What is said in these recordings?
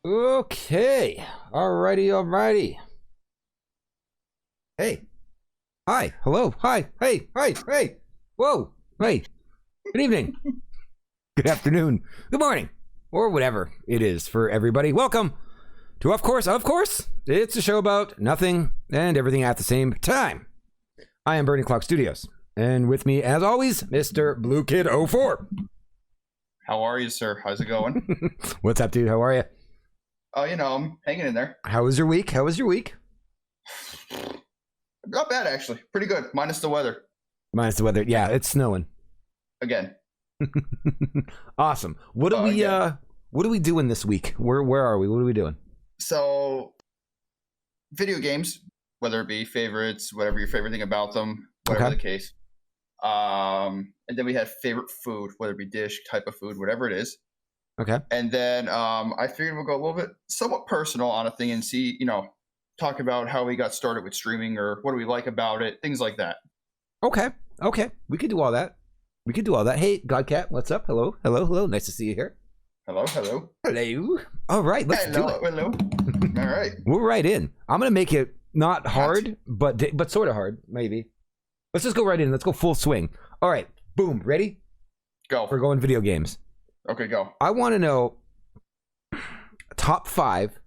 Okay. Alrighty. Hey. Hi. Hello. Hi. Hey. Hey. Whoa. Hey. Good evening. Good afternoon. Good morning. Or whatever it is for everybody. Welcome to Of Course. It's a show about nothing and everything at the same time. I am Burning Clock Studios. And with me, as always, Mr. Blue Kid 04. How are you, sir? How's it going? What's up, dude? How are you? Oh, I'm hanging in there. How was your week? Not bad, actually. Pretty good. Minus the weather. Yeah, it's snowing. Again. Awesome. What are we doing this week? Where are we? What are we doing? So, video games, whether it be favorites, whatever your favorite thing about them, whatever the case. And then we had favorite food, whether it be dish, type of food, whatever it is. Okay. And then I figured we'll go a little bit somewhat personal on a thing and see, talk about how we got started with streaming or what do we like about it, things like that. Okay. We could do all that. Hey, Godcat, what's up? Hello. Nice to see you here. Hello. All right, let's do it. Hello. All right. We're right in. I'm going to make it not hard, but sort of hard, maybe. Let's just go right in. Let's go full swing. All right. Boom. Ready? Go. We're going video games. Okay, go. I want to know top 5.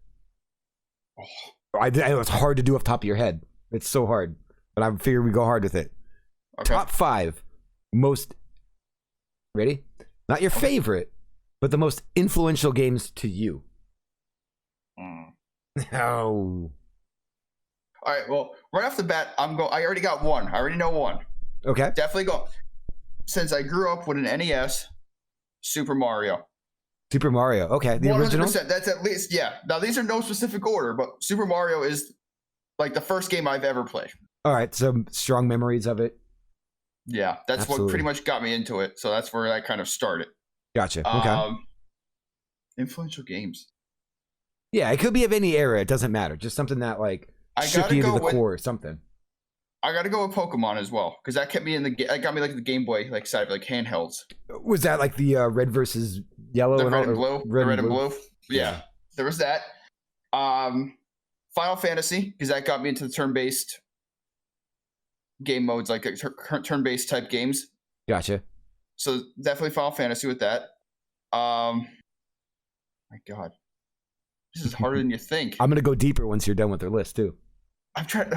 I know it's hard to do off the top of your head. It's so hard, but I figure we go hard with it. Okay. Top 5 most. Ready? Not your favorite, but the most influential games to you. No. All right. Well, right off the bat, I already got one. I already know one. Okay. Definitely go. Since I grew up with an NES, Super Mario. Okay. The 100%, original? That's at least, yeah. Now, these are no specific order, but Super Mario is like the first game I've ever played. All right. Some strong memories of it. Yeah. That's Absolutely. What pretty much got me into it. So that's where that kind of started. Gotcha. Okay. Influential games. Yeah. It could be of any era. It doesn't matter. Just something that like shook you to the core or something. I got to go with Pokemon as well because that kept me in that got me like the Game Boy like side of like handhelds. Was that like the red versus yellow? The red and blue. Red and blue. Yeah, there was that. Final Fantasy because that got me into the turn-based game modes, like turn-based type games. Gotcha. So definitely Final Fantasy with that. My God, this is harder than you think. I'm gonna go deeper once you're done with their list too. I'm trying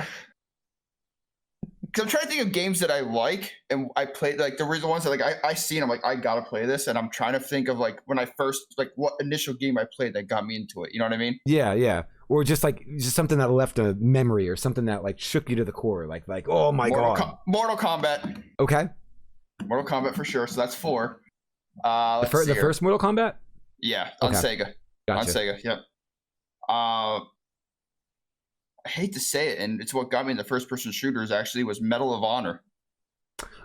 to think of games that I like and I played, like the ones that like I see and I'm like, I gotta play this, and I'm trying to think of like when I first like what initial game I played that got me into it. You know what I mean? Yeah. Or just something that left a memory or something that like shook you to the core. Like oh my God. Mortal Kombat. Okay. Mortal Kombat for sure. So that's 4. The first Mortal Kombat? Yeah, on Sega. Gotcha. On Sega. Yep. I hate to say it, and it's what got me in the first-person shooters. Actually, was Medal of Honor.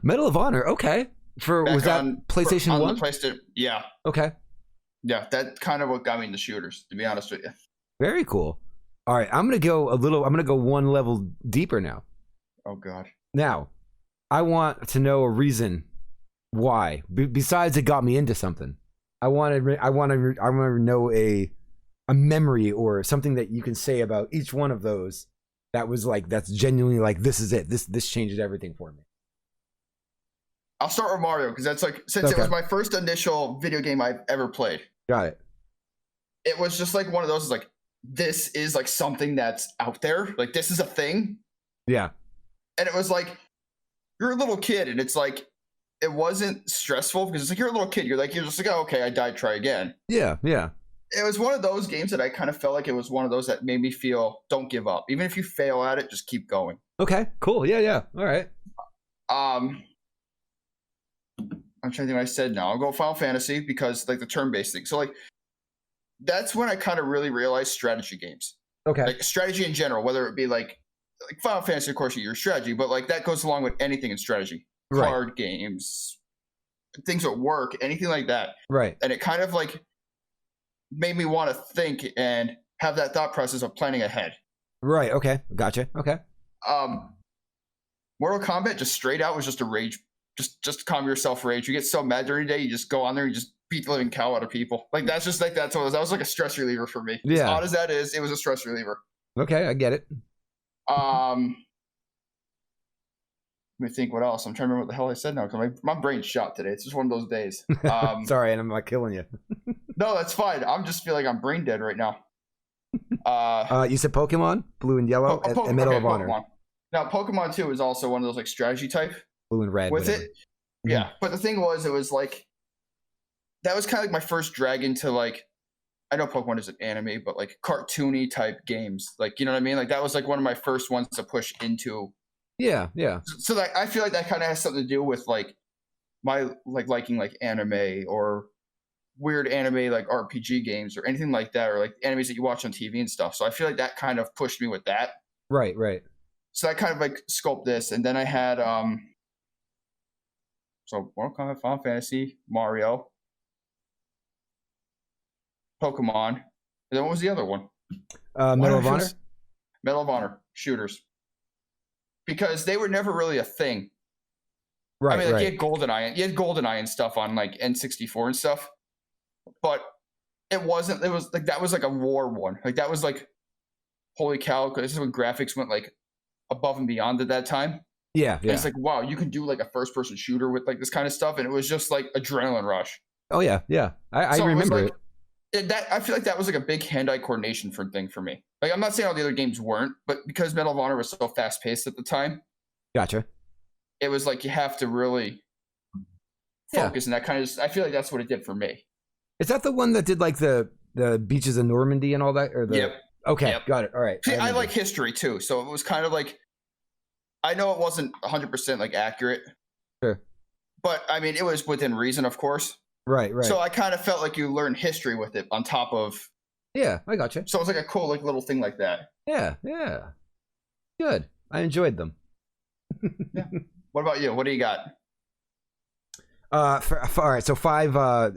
Medal of Honor, okay. Was that PlayStation 1? PlayStation, yeah. Okay. Yeah, that kind of what got me in the shooters. To be honest with you. Very cool. All right, I'm gonna go one level deeper now. Oh God. Now, I want to know a reason why. Besides, it got me into something. I want to know a memory or something that you can say about each one of those that was like that's genuinely like this is it, this changes everything for me. I'll start with Mario because that's like since it was my first initial video game I've ever played. Got it. It was just like one of those like this is like something that's out there, like this is a thing. Yeah. And it was like you're a little kid and it's like it wasn't stressful because it's like you're a little kid, you're just like, oh, okay, I died, try again. Yeah. It was one of those games that I kind of felt like it was one of those that made me feel don't give up. Even if you fail at it, just keep going. Okay, cool. Yeah. All right. I'm trying to think what I said now. I'll go Final Fantasy because like the turn-based thing. So like that's when I kind of really realized strategy games. Okay. Like strategy in general, whether it be like Final Fantasy, of course, your strategy, but like that goes along with anything in strategy. Right. Card games, things at work, anything like that. Right. And it kind of like made me want to think and have that thought process of planning ahead. Right. Okay. Gotcha. Okay. Mortal Kombat just straight out was just a rage, just calm yourself rage. You get so mad during the day, you just go on there and just beat the living cow out of people. Like that's just like that was like a stress reliever for me. Yeah. As odd as that is, it was a stress reliever. Okay, I get it. Let me think what else. I'm trying to remember what the hell I said now because my brain's shot today. It's just one of those days. Sorry, and I'm not killing you. No, that's fine. I'm just feeling like I'm brain dead right now. You said Pokemon, Blue and Yellow, and Medal of Honor. Pokemon. Now, Pokemon 2 is also one of those like strategy type. Blue and Red. With whatever. it, yeah. But the thing was, it was like that was kind of like my first drag into like I know Pokemon isn't anime, but like cartoony type games. Like you know what I mean? Like that was like one of my first ones to push into. Yeah. So like I feel like that kind of has something to do with like my like liking like anime or weird anime like RPG games or anything like that, or like animes that you watch on TV and stuff. So I feel like that kind of pushed me with that. Right. So I kind of like scoped this, and then I had so Mortal Kombat, Final Fantasy, Mario, Pokemon, and then what was the other one? Medal of Honor. Medal of Honor shooters, because they were never really a thing. Right. I mean, like you had GoldenEye and stuff on like N64 and stuff, but it wasn't. It was like that was like a war one. Like that was like, holy cow! Because this is when graphics went like above and beyond at that time. Yeah. And it's like, wow, you can do like a first person shooter with like this kind of stuff. And it was just like adrenaline rush. Oh yeah. I remember it. That I feel like that was like a big hand-eye coordination thing for me. Like I'm not saying all the other games weren't, but because Medal of Honor was so fast-paced at the time. Gotcha. It was like you have to really focus, and that kind of I feel like that's what it did for me. Is that the one that did like the beaches of Normandy and all that? Or the Yep. Okay, Yep. Got it. All right. See, I like history too, so it was kind of like I know it wasn't 100% like accurate. Sure. But I mean, it was within reason, of course. Right. So I kind of felt like you learned history with it on top of. Yeah, I got you. So it was like a cool like little thing like that. Yeah. Good. I enjoyed them. Yeah. What about you? What do you got? All right. So 5. Let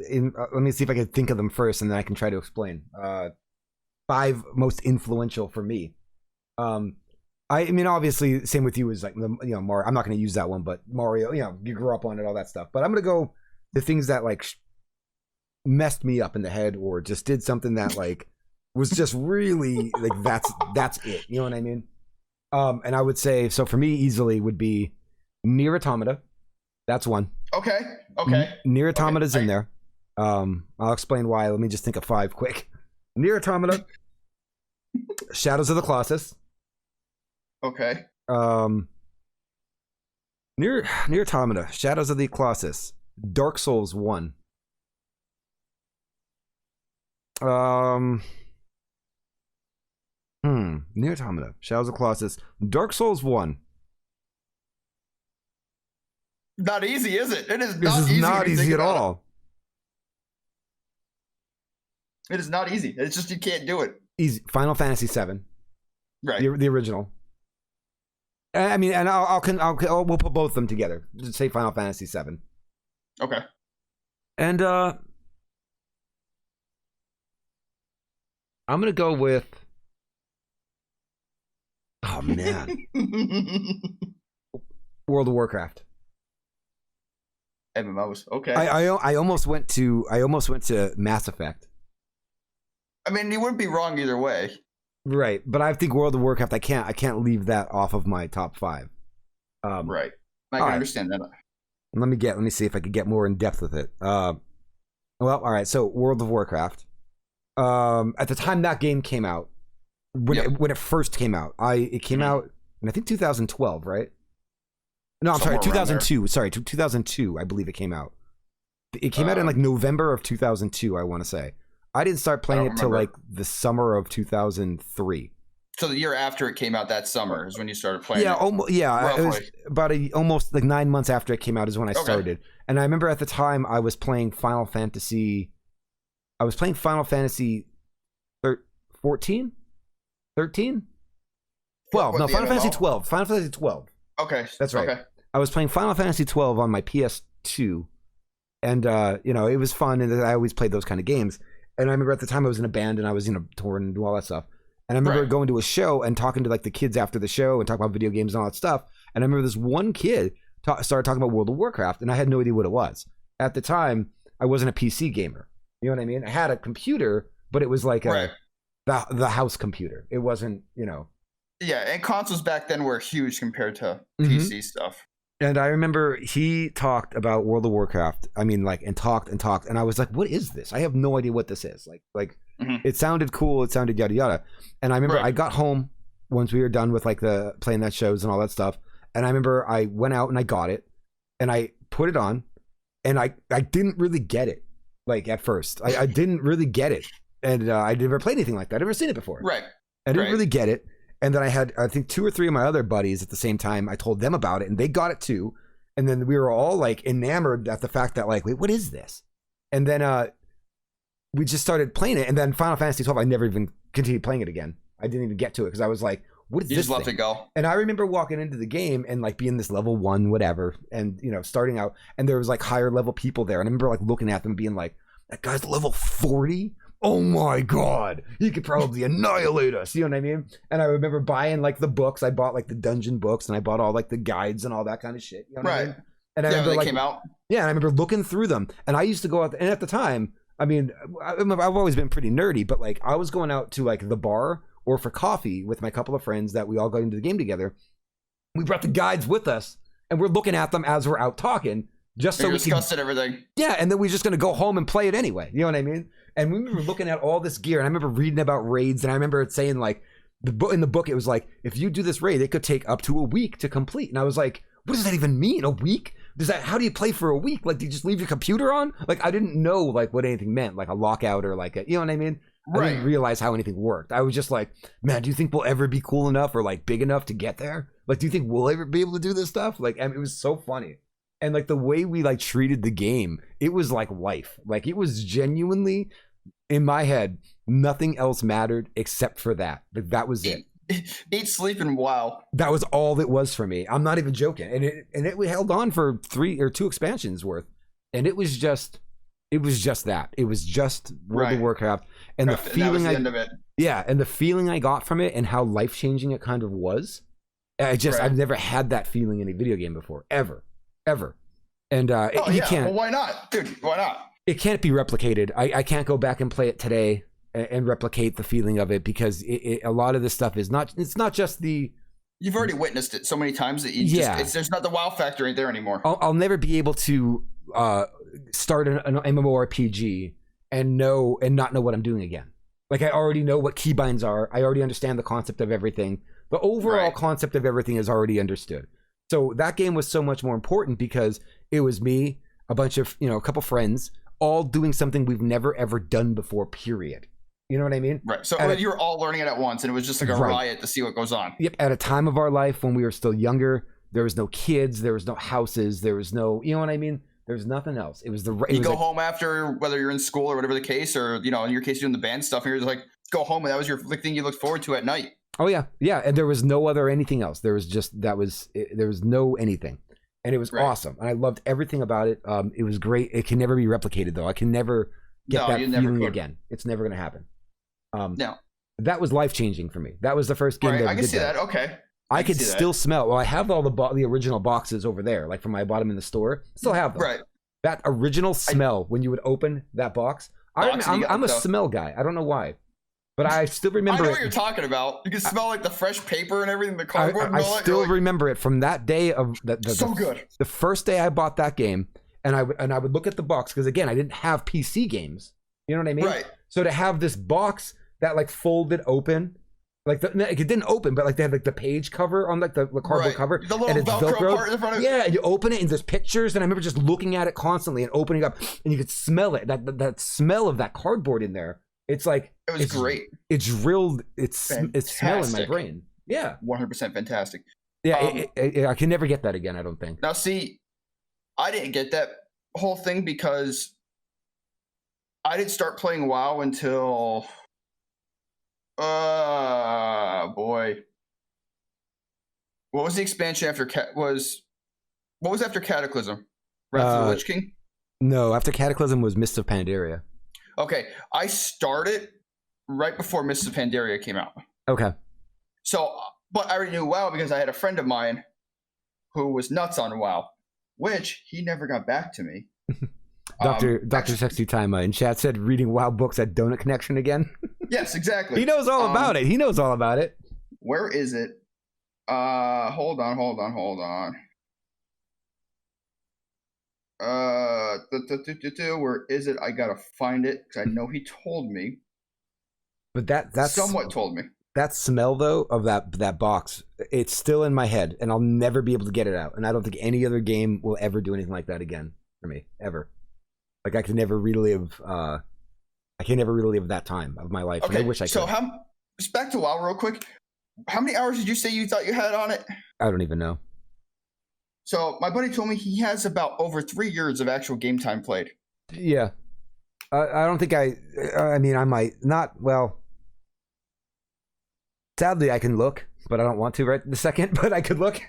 me see if I can think of them first, and then I can try to explain. 5 most influential for me. I mean, obviously, same with you as like Mario. I'm not going to use that one, but Mario. You grew up on it, all that stuff. But I'm going to go the things that like messed me up in the head, or just did something that like was just really like that's it. You know what I mean? And I would say so for me easily would be Nier Automata. That's one. Okay. Nier Automata's in there. I'll explain why. Let me just think of 5 quick. Nier Automata, Shadows of the Colossus. Okay. Nier Automata, Shadows of the Colossus, Dark Souls 1. Nier Automata, Shadows of the Colossus, Dark Souls 1. Not easy, is it? This is not easy at all. It is not easy. It's just you can't do it. Easy. Final Fantasy 7. Right. The original. I mean, and we'll put both of them together. Just say Final Fantasy 7. Okay. And I'm gonna go with. Oh man. World of Warcraft. MMOs. Okay. I almost went to Mass Effect. I mean, you wouldn't be wrong either way. Right, but I think World of Warcraft. I can't leave that off of my top 5. Right. I can understand that. Let me see if I could get more in depth with it. Well, all right. So World of Warcraft. At the time that game came out, when it first came out, it came out in I think 2012, right? No, I'm sorry, 2002. Sorry, 2002. I believe it came out. It came out in like November of 2002. I want to say. I didn't start playing it till like the summer of 2003. So the year after it came out, that summer is when you started playing. Yeah, it was about almost like 9 months after it came out is when I started. And I remember at the time I was playing Final Fantasy. I was playing Final Fantasy 14, 13, 12. No, Final Fantasy 12. Final Fantasy 12. Okay, that's right. Okay. I was playing Final Fantasy 12 on my PS2, and it was fun, and I always played those kind of games. And I remember at the time I was in a band and I was touring and do all that stuff. And I remember going to a show and talking to like the kids after the show and talking about video games and all that stuff. And I remember this one kid started talking about World of Warcraft, and I had no idea what it was at the time. I wasn't a PC gamer. You know what I mean? I had a computer, but it was like the house computer. It wasn't, you know. Yeah, and consoles back then were huge compared to PC stuff. And I remember he talked about World of Warcraft. I mean, like, and talked, and I was like, "What is this? I have no idea what this is." Like, it sounded cool. It sounded yada yada. And I remember I got home once we were done with like the playing that shows and all that stuff. And I remember I went out and I got it, and I put it on, and I didn't really get it. Like at first, I didn't really get it, and I never played anything like that. I'd never seen it before. Right. I didn't really get it. And then I had, I think, 2 or 3 of my other buddies at the same time. I told them about it, and they got it too. And then we were all like enamored at the fact that like, wait, what is this? And then we just started playing it. And then Final Fantasy 12, I never even continued playing it again. I didn't even get to it because I was like, what is this? You just left it go. And I remember walking into the game and like being this level 1, whatever, and you know, starting out, and there was like higher level people there. And I remember like looking at them and being like, that guy's level 40? Oh my God, he could probably annihilate us. You know what I mean? And I remember buying like the books. I bought like the dungeon books, and I bought all like the guides and all that kind of shit. You know what I mean? And I remember they like, came out. Yeah, and I remember looking through them. And I used to go out, and at the time, I mean, I've always been pretty nerdy, but like I was going out to like the bar or for coffee with my couple of friends that we all got into the game together. We brought the guides with us, and we're looking at them as we're out talking. Just so we discussed everything. Yeah, and then we're just going to go home and play it anyway. You know what I mean? And we were looking at all this gear, and I remember reading about raids, and I remember it saying like in the book it was like, if you do this raid, it could take up to a week to complete. And I was like, what does that even mean? A week? How do you play for a week? Like, do you just leave your computer on? Like, I didn't know like what anything meant, like a lockout or like a, you know what I mean? I didn't realize how anything worked. I was just like, man, do you think we'll ever be cool enough or like big enough to get there? Like, do you think we'll ever be able to do this stuff? Like, I mean, it was so funny. And like the way we like treated the game, it was like life. Like it was genuinely, in my head, nothing else mattered except for that. Like that was it. Eat, sleep, and wow. That was all it was for me. I'm not even joking. And it held on for 3 or 2 expansions worth. And it was just that. It was just World of Warcraft. And the feeling and the feeling I got from it and how life changing it kind of was. I've never had that feeling in a video game before, ever. And you can't. Well, why not, dude? Why not? It can't be replicated. I can't go back and play it today and replicate the feeling of it because a lot of this stuff is not. It's not just the. You've already witnessed it so many times that there's not the wow factor ain't there anymore. I'll never be able to start an MMORPG and not know what I'm doing again. Like I already know what keybinds are. I already understand the concept of everything. The overall concept of everything is already understood. So that game was so much more important because it was me, a bunch of, a couple friends, all doing something we've never ever done before, period. You know what I mean? Right. So you were all learning it at once and it was just like a riot to see what goes on. Yep. At a time of our life when we were still younger, there was no kids, there was no houses, there was no, you know what I mean? There's nothing else. It was you go home after, whether you're in school or whatever the case, or, in your case, doing the band stuff, and you're just like, go home, and that was your thing you looked forward to at night. Oh yeah, and there was no other anything else. There was just there was no anything, and it was awesome, and I loved everything about it. It was great. It can never be replicated though. I can never get that feeling again. It's never going to happen. No, that was life changing for me. That was the first game that I can see that. Okay, I could still smell. Well, I have all the original boxes over there, like from I bought them in the store. Still have them. Right. That original smell when you would open that box. I'm a smell guy. I don't know why. But I still remember I know what you're talking about. You can smell like the fresh paper and everything, the cardboard and all that. I still remember it from that day of good. The first day I bought that game, and I would look at the box because again I didn't have PC games. You know what I mean? Right. So to have this box that like folded open, like it didn't open, but like they had like the page cover on like the cardboard cover, the little Velcro part in front of it. Yeah, and you open it and there's pictures, and I remember just looking at it constantly and opening up, and you could smell it. That smell of that cardboard in there. It's like it was great. It's drilled. It's smell in my brain. Yeah, 100% fantastic. Yeah, I can never get that again. I don't think. Now, see, I didn't get that whole thing because I didn't start playing WoW until, boy, what was the expansion after what was after Cataclysm? Wrath of the Lich King? No, after Cataclysm was Mists of Pandaria. Okay, I started right before Mists of Pandaria came out. Okay. So, but I already knew WoW because I had a friend of mine who was nuts on WoW, which he never got back to me. Dr. Sexy Time in chat said reading wild books at Donut Connection again. Yes, exactly. He knows all about it. He knows all about it. Where is it? Hold on. Where is it? I gotta find it because I know he told me. But that's somewhat told me. That smell though of that box, it's still in my head, and I'll never be able to get it out. And I don't think any other game will ever do anything like that again for me, ever. Like I can never relive. I can never relive that time of my life. Okay, and I wish I could. So just back to WoW real quick. How many hours did you say you thought you had on it? I don't even know. So my buddy told me he has about over 3 years of actual game time played. Yeah, I don't think I mean, I might not. Well, sadly, I can look, but I don't want to right this second. But I could look.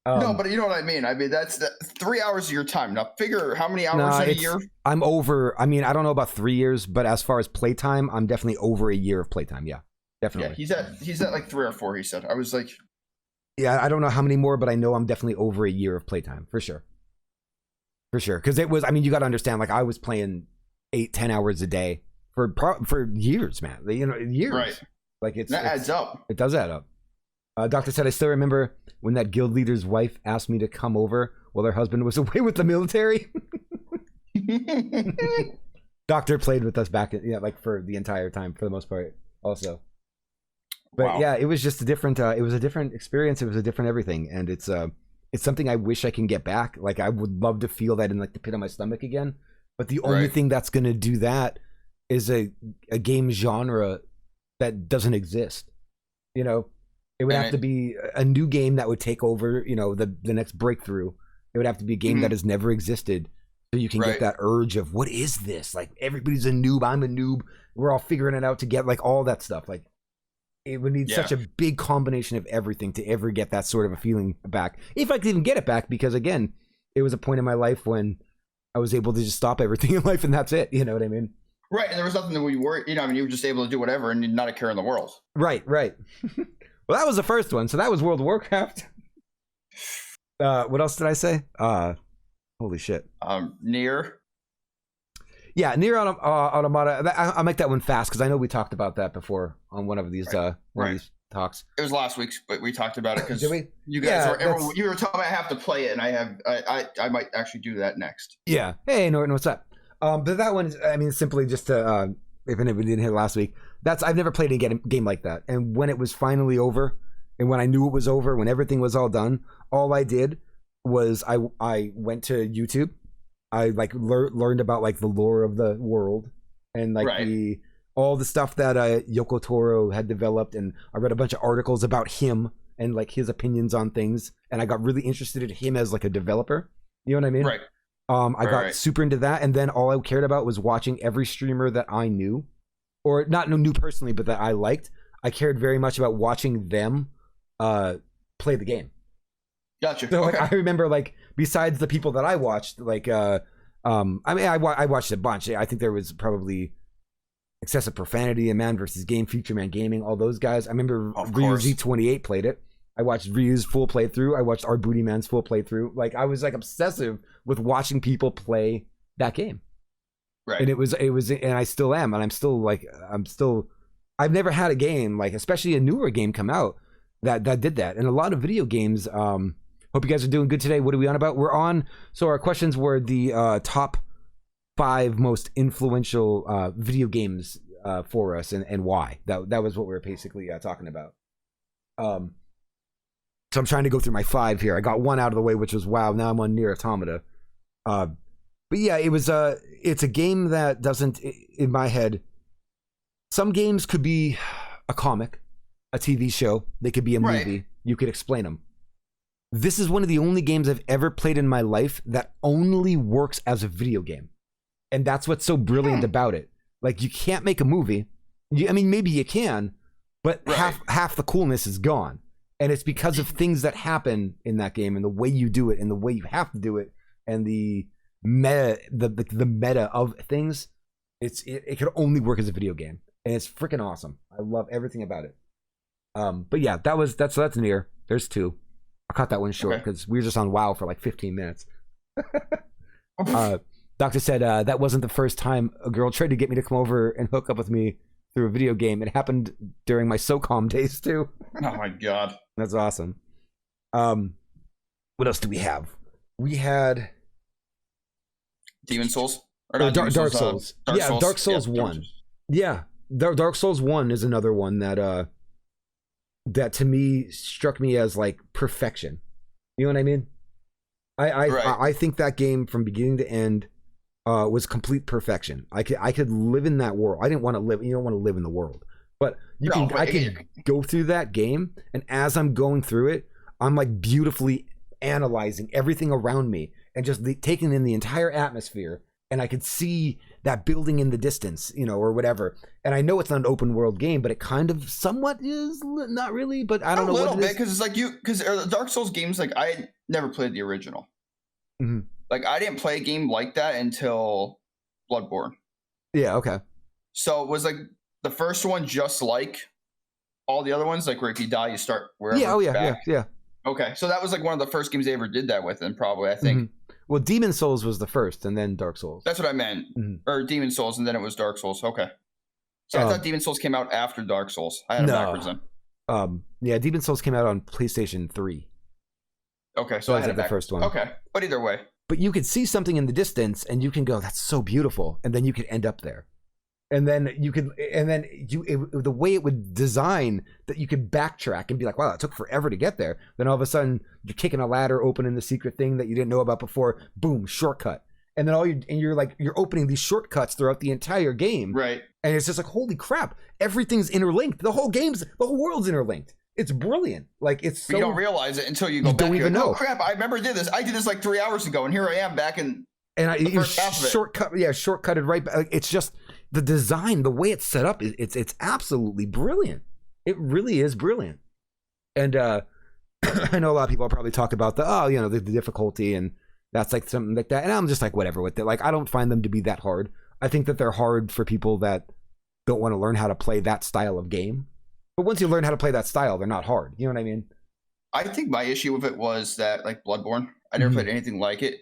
No, but you know what I mean. I mean, that's 3 hours of your time. Now, figure how many hours in a year. I'm over. I mean, I don't know about 3 years, but as far as playtime, I'm definitely over a year of playtime. Yeah, definitely. Yeah, he's at like 3 or 4. He said. I was like, yeah, I don't know how many more, but I know I'm definitely over a year of playtime for sure. For sure, because it was. I mean, you got to understand. Like, I was playing 8-10 hours a day for years, man. You know, years. Right. Like that adds up. It does add up. Doctor said, I still remember when that guild leader's wife asked me to come over while her husband was away with the military. Doctor played with us back, like for the entire time for the most part, also. But wow. Yeah, it was just a different. It was a different experience. It was a different everything, and it's something I wish I can get back. Like I would love to feel that in like the pit of my stomach again. But the only thing that's gonna do that is a game genre that doesn't exist. You know. It would have to be a new game that would take over, you know, the next breakthrough. It would have to be a game that has never existed. So you can get that urge of, what is this? Like, everybody's a noob. I'm a noob. We're all figuring it out together. Like, all that stuff. Like, it would need such a big combination of everything to ever get that sort of a feeling back. If I could even get it back, because, again, it was a point in my life when I was able to just stop everything in life, and that's it. You know what I mean? Right. And there was nothing that we were, you know, I mean, you were just able to do whatever and not a care in the world. Right. Well, that was the first one, so that was World of Warcraft. What else did I say? Holy shit. Nier. Yeah, Nier Automata. I'll make that one fast because I know we talked about that before on one of these these talks. It was last week's, but we talked about it because did we? You guys you were telling me I have to play it, and I might actually do that next. Yeah. Hey, Norton, what's up? But that one is, I mean, simply just to if anybody didn't hear last week. I've never played a game like that. And when it was finally over, and when I knew it was over, when everything was all done, all I did was I went to YouTube. I like learned about like the lore of the world and like all the stuff that Yoko Taro had developed, and I read a bunch of articles about him and like his opinions on things, and I got really interested in him as like a developer. You know what I mean? Right. I got super into that, and then all I cared about was watching every streamer that I knew. Or not knew personally, but that I liked. I cared very much about watching them play the game. Gotcha. So like, I remember, like, besides the people that I watched, like, I mean, I watched a bunch. I think there was probably Excessive Profanity and Man vs. Game, Future Man Gaming, all those guys. I remember Ryu Z28 played it. I watched Ryu's full playthrough. I watched Our Booty Man's full playthrough. Like, I was like obsessive with watching people play that game. Right. And it was, and I still am, and I've never had a game, like, especially a newer game come out that did that. And a lot of video games, hope you guys are doing good today. What are we on about? So our questions were the top 5 most influential video games for us and why. That was what we were basically talking about. So I'm trying to go through my 5 here. I got one out of the way, which was WoW. Now I'm on Nier Automata. But yeah, it's a game that doesn't, in my head, some games could be a comic, a TV show, they could be a movie, you could explain them. This is one of the only games I've ever played in my life that only works as a video game. And that's what's so brilliant about it. Like, you can't make a movie. I mean, maybe you can, but half the coolness is gone. And it's because of things that happen in that game and the way you do it and the way you have to do it and the meta of things. It could only work as a video game, and it's freaking awesome. I love everything about it. But yeah, that's Nier. There's 2. I'll cut that one short because we were just on WoW for like 15 minutes. Doctor said that wasn't the first time a girl tried to get me to come over and hook up with me through a video game. It happened during my SOCOM days too. Oh my god. That's awesome. What else do we have? We had Demon Souls? Or not Dark Souls. Dark Souls 1. Yeah. Dark Souls 1 is another one that that to me struck me as like perfection. You know what I mean? I think that game from beginning to end was complete perfection. I could live in that world. I didn't want to live. You don't want to live in the world, but I can go through that game, and as I'm going through it, I'm like beautifully analyzing everything around me and just taking in the entire atmosphere. And I could see that building in the distance, you know, or whatever. And I know it's not an open world game, but it kind of somewhat is, not really. But I don't know what it is. A little bit, because it's like because Dark Souls games, like I never played the original. Mm-hmm. Like I didn't play a game like that until Bloodborne. Yeah. Okay. So it was like the first one, just like all the other ones, like where if you die, you start wherever. Yeah. Oh yeah. Back. Yeah. Okay, so that was like one of the first games they ever did that with, and probably I think. Mm-hmm. Well, Demon Souls was the first, and then Dark Souls. That's what I meant, or Demon Souls, and then it was Dark Souls. Okay, so I thought Demon Souls came out after Dark Souls. I had it backwards then. Yeah, Demon Souls came out on PlayStation 3. Okay, so I had the first one. Okay, but either way. But you could see something in the distance, and you can go, "That's so beautiful," and then you could end up there. And then the way it would design that you could backtrack and be like, wow, it took forever to get there. Then all of a sudden you're kicking a ladder, opening the secret thing that you didn't know about before. Boom, shortcut. And then you're opening these shortcuts throughout the entire game. Right. And it's just like, holy crap, everything's interlinked. The whole world's interlinked. It's brilliant. Like it's so. You don't realize it until you go back. Don't even know. Oh crap! I remember I did this. I did this like 3 hours ago, and here I am back in. And shortcutted right back. It's just the design, the way it's set up. It's absolutely brilliant. It really is brilliant. And I know a lot of people probably talk about the difficulty, and that's like something like that. And I'm just like whatever with it. Like I don't find them to be that hard. I think that they're hard for people that don't want to learn how to play that style of game. But once you learn how to play that style, they're not hard. You know what I mean? I think my issue with it was that like Bloodborne, I never played anything like it.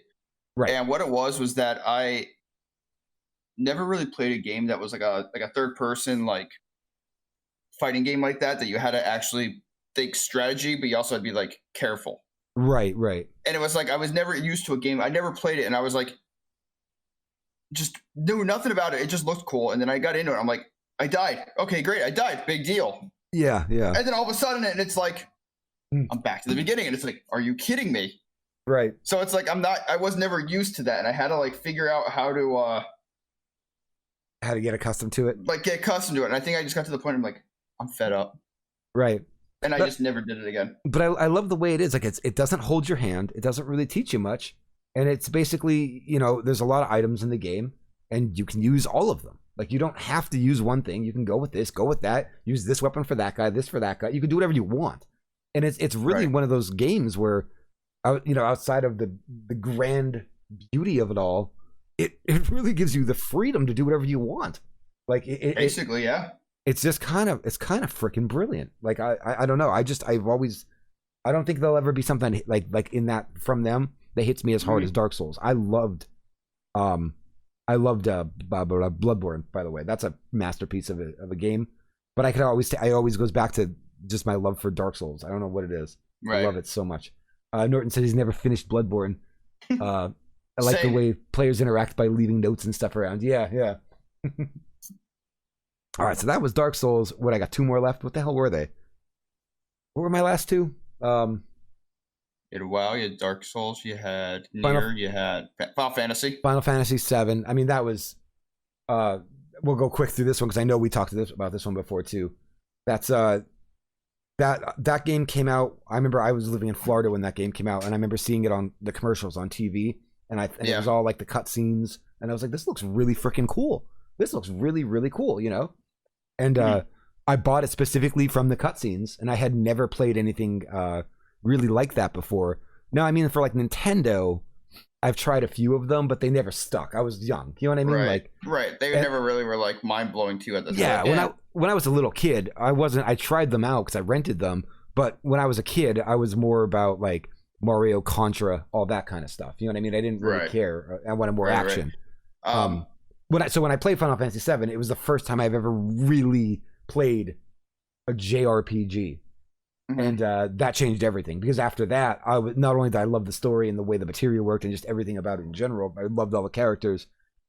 Right. And what it was that I never really played a game that was like a third person like fighting game like that you had to actually think strategy, but you also had to be like careful. Right. And it was like I was never used to a game. I never played it, and I was like just knew nothing about it. It just looked cool, and then I got into it. I'm like, I died. Okay, great, I died. Big deal. Yeah. And then all of a sudden, and it's like I'm back to the beginning, and it's like, are you kidding me? Right. So it's like I was never used to that, and I had to like figure out how to get accustomed to it. Like get accustomed to it. And I think I just got to the point I'm like, I'm fed up. Right. And I just never did it again. But I love the way it is. Like it doesn't hold your hand. It doesn't really teach you much. And it's basically, there's a lot of items in the game, and you can use all of them. Like you don't have to use one thing. You can go with this, go with that, use this weapon for that guy, this for that guy. You can do whatever you want. And it's really one of those games where outside of the grand beauty of it all, it really gives you the freedom to do whatever you want. Like basically, yeah. It's just kind of freaking brilliant. Like I don't know. I don't think there'll ever be something like in that from them that hits me as hard as Dark Souls. I loved Bloodborne, by the way. That's a masterpiece of a game. But I always goes back to just my love for Dark Souls. I don't know what it is. Right. I love it so much. Norton says he's never finished Bloodborne. I like the way players interact by leaving notes and stuff around. Yeah. All right, so that was Dark Souls. I got 2 more left. What the hell were they? What were my last 2? You had WoW, you had Dark Souls, you had Nier, you had Final Fantasy. Final Fantasy 7. I mean, that was... we'll go quick through this one because I know we talked about this one before too. That's that game came out. I remember I was living in Florida when that game came out, and I remember seeing it on the commercials on TV, and it was all like the cutscenes, and I was like, this looks really freaking cool. This looks really, really cool, And I bought it specifically from the cutscenes, and I had never played anything really like that before. No, I mean for like Nintendo, I've tried a few of them, but they never stuck. I was young. You know what I mean? Right. They never really were like mind blowing to you at the time. Yeah. When I was a little kid, I tried them out because I rented them. But when I was a kid, I was more about like Mario, Contra, all that kind of stuff. You know what I mean? I didn't really care. I wanted more action. When I played Final Fantasy VII, it was the first time I've ever really played a JRPG. And that changed everything, because after that, not only did I love the story and the way the material worked and just everything about it in general, I loved all the characters.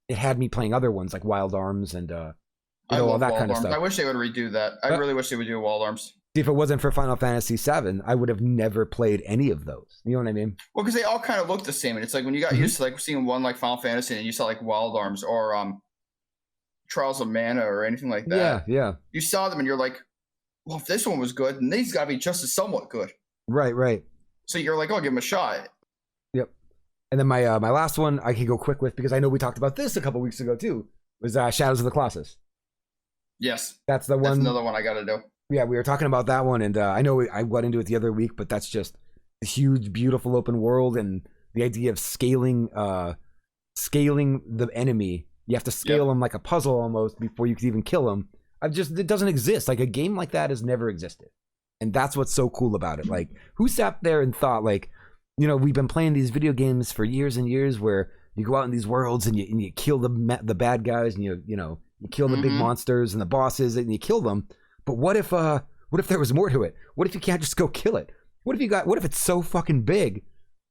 It had me playing other ones like Wild Arms and all that kind of stuff. I wish they would redo that. I really wish they would do Wild Arms. If it wasn't for Final Fantasy VII, I would have never played any of those. You know what I mean? Well, because they all kind of look the same, and it's like when you got used to like seeing one like Final Fantasy and you saw like Wild Arms or Trials of Mana or anything like that. Yeah. You saw them and you're like, well, if this one was good, then these got to be just as somewhat good. Right. So you're like, oh, I'll give them a shot. Yep. And then my last one I can go quick with, because I know we talked about this a couple weeks ago too, was Shadows of the Colossus. Yes. That's the one. That's another one I got to do. Yeah, we were talking about that one, and I know I got into it the other week, but that's just a huge, beautiful open world, and the idea of scaling the enemy. You have to scale them like a puzzle almost before you can even kill them. It doesn't exist. Like, a game like that has never existed. And that's what's so cool about it. Like, who sat there and thought, like, we've been playing these video games for years and years where you go out in these worlds and you kill the bad guys, and you kill the big monsters and the bosses, and you kill them. But what if there was more to it? What if you can't just go kill it? What if it's so fucking big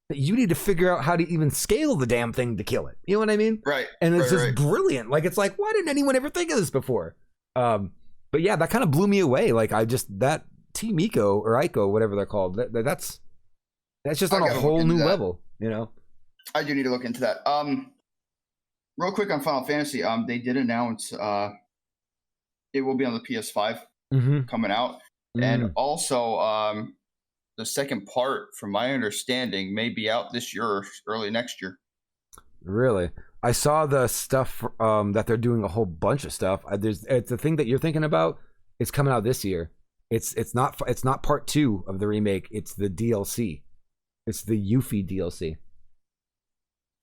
that you need to figure out how to even scale the damn thing to kill it? You know what I mean? Right. And it's just brilliant. Like, it's like, why didn't anyone ever think of this before? But yeah, that kind of blew me away. Like, that Team Ico or Ico, whatever they're called, that's just on a whole new level, I do need to look into that. Real quick on Final Fantasy, they did announce it will be on the PS5 coming out, and also the second part, from my understanding, may be out this year or early next year. Really? I saw the stuff that they're doing a whole bunch of stuff. It's the thing that you're thinking about. It's coming out this year. It's not part 2 of the remake. It's the DLC. It's the Yuffie DLC.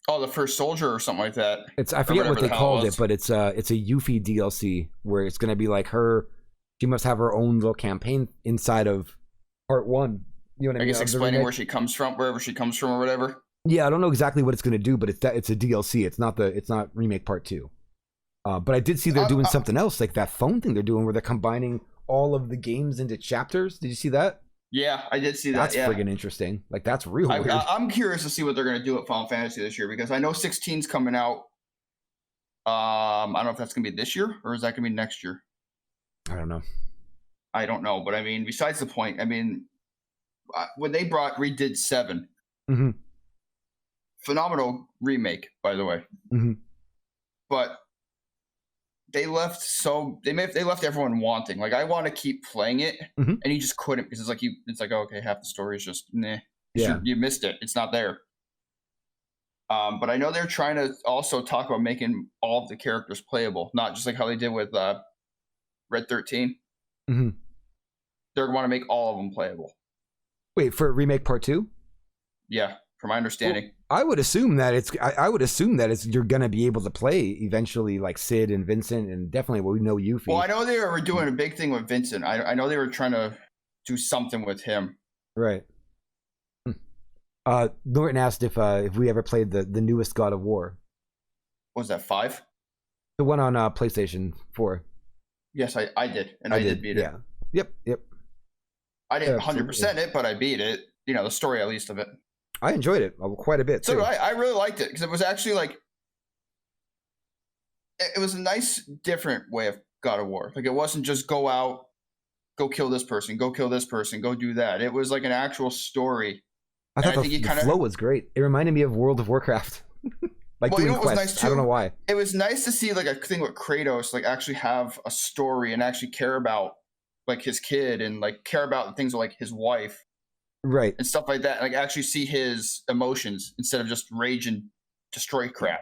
Oh, the First Soldier or something like that. I forget what they called it, but it's a Yuffie DLC where it's going to be like her. She must have her own little campaign inside of part 1. You know what I mean? I guess explaining where she comes from, wherever she comes from, or whatever. Yeah, I don't know exactly what it's going to do, but it's a DLC. It's not remake part 2. But I did see they're doing something else, like that phone thing they're doing, where they're combining all of the games into chapters. Did you see that? Yeah, I did see that. That's friggin' interesting. Like, that's real weird. I'm curious to see what they're going to do at Final Fantasy this year, because I know 16's coming out. I don't know if that's going to be this year or is that going to be next year. I don't know, but I mean, besides the point, I mean, when they redid 7, phenomenal remake, by the way. But they left everyone wanting. Like, I want to keep playing it, and you just couldn't, because it's like, oh, okay, half the story is just you missed it. It's not there. But I know they're trying to also talk about making all of the characters playable, not just like how they did with Red 13. They want to make all of them playable. Wait, for remake part 2? Yeah, from my understanding. Well, I would assume that you're gonna be able to play eventually, like Sid and Vincent, and definitely we know Yuffie. Well, I know they were doing a big thing with Vincent. I know they were trying to do something with him. Right. Norton asked if we ever played the newest God of War. What was that, 5? The one on PlayStation 4. Yes, I did, and I did beat it. Yep. I didn't 100% it, but I beat it. The story at least of it. I enjoyed it quite a bit. So too. I really liked it, because it was actually like, it was a nice, different way of God of War. Like, it wasn't just go out, go kill this person, go do that. It was like an actual story. I thought the flow was great. It reminded me of World of Warcraft. Like, doing quests. Was nice too? I don't know why. It was nice to see like a thing with Kratos, like actually have a story and actually care about like his kid and like care about the things like his wife. Right. And stuff like that. Like, actually see his emotions instead of just rage and destroy crap.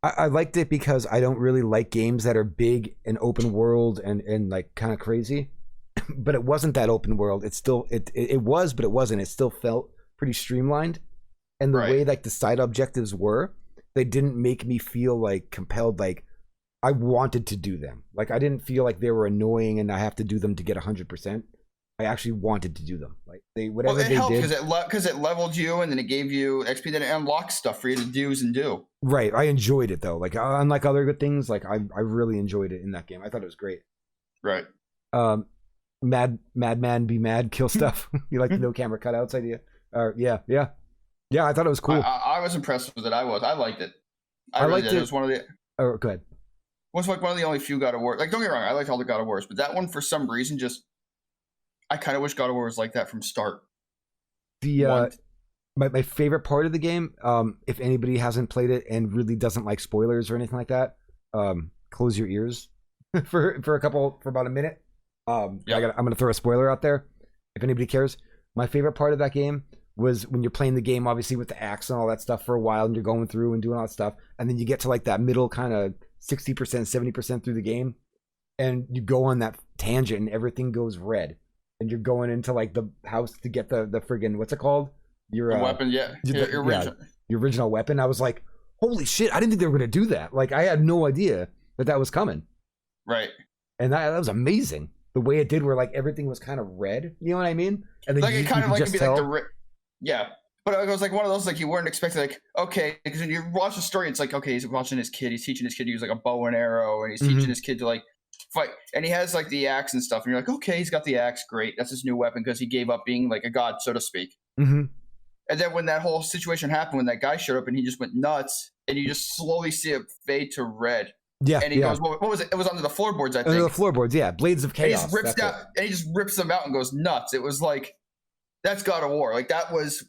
I liked it because I don't really like games that are big and open world and like kind of crazy. But it wasn't that open world. It was, but it wasn't. It still felt pretty streamlined. And the way like the side objectives were, they didn't make me feel like compelled, like I wanted to do them. Like, I didn't feel like they were annoying and I have to do them to get 100%. I actually wanted to do them. Like whatever it they helped did, because it leveled you, and then it gave you XP, then it unlocked stuff for you to do's and do. Right, I enjoyed it though. Like unlike other good things, like I really enjoyed it in that game. I thought it was great. Right. Madman be mad, kill stuff. You like the no camera cutouts idea? Yeah. I thought it was cool. I was impressed with it. I liked it. I really liked did. it. It was one of the. Oh, go ahead. Was like one of the only few God of War. Like, don't get me wrong, I liked all the God of Wars, but that one for some reason just. I kind of wish God of War was like that from start. My favorite part of the game, if anybody hasn't played it and really doesn't like spoilers or anything like that, close your ears for about a minute. I'm gonna throw a spoiler out there if anybody cares. My favorite part of that game was when you're playing the game, obviously with the axe and all that stuff for a while, and you're going through and doing all that stuff, and then you get to like that middle kind of 60%, 70% through the game, and you go on that tangent and everything goes red, and you're going into like the house to get the friggin' what's it called? Your weapon, your original weapon. I was like, holy shit! I didn't think they were gonna do that. Like, I had no idea that was coming. Right. And that was amazing. The way it did, where like everything was kind of red. You know what I mean? And then like it kind of like just be like yeah. But it was like one of those like you weren't expecting, like, okay, because when you watch the story, it's like, okay, he's watching his kid, he's teaching his kid to use like a bow and arrow, and he's teaching his kid to like fight, and he has like the axe and stuff, and you're like, okay, he's got the axe, great, that's his new weapon because he gave up being like a god, so to speak. And then when that whole situation happened, when that guy showed up and he just went nuts, and you just slowly see it fade to red. Yeah. And he goes, what was it? It was under the floorboards, I think. Under the floorboards, yeah. Blades of Chaos. And he just rips them out and goes nuts. It was like, that's God of War. Like, that was.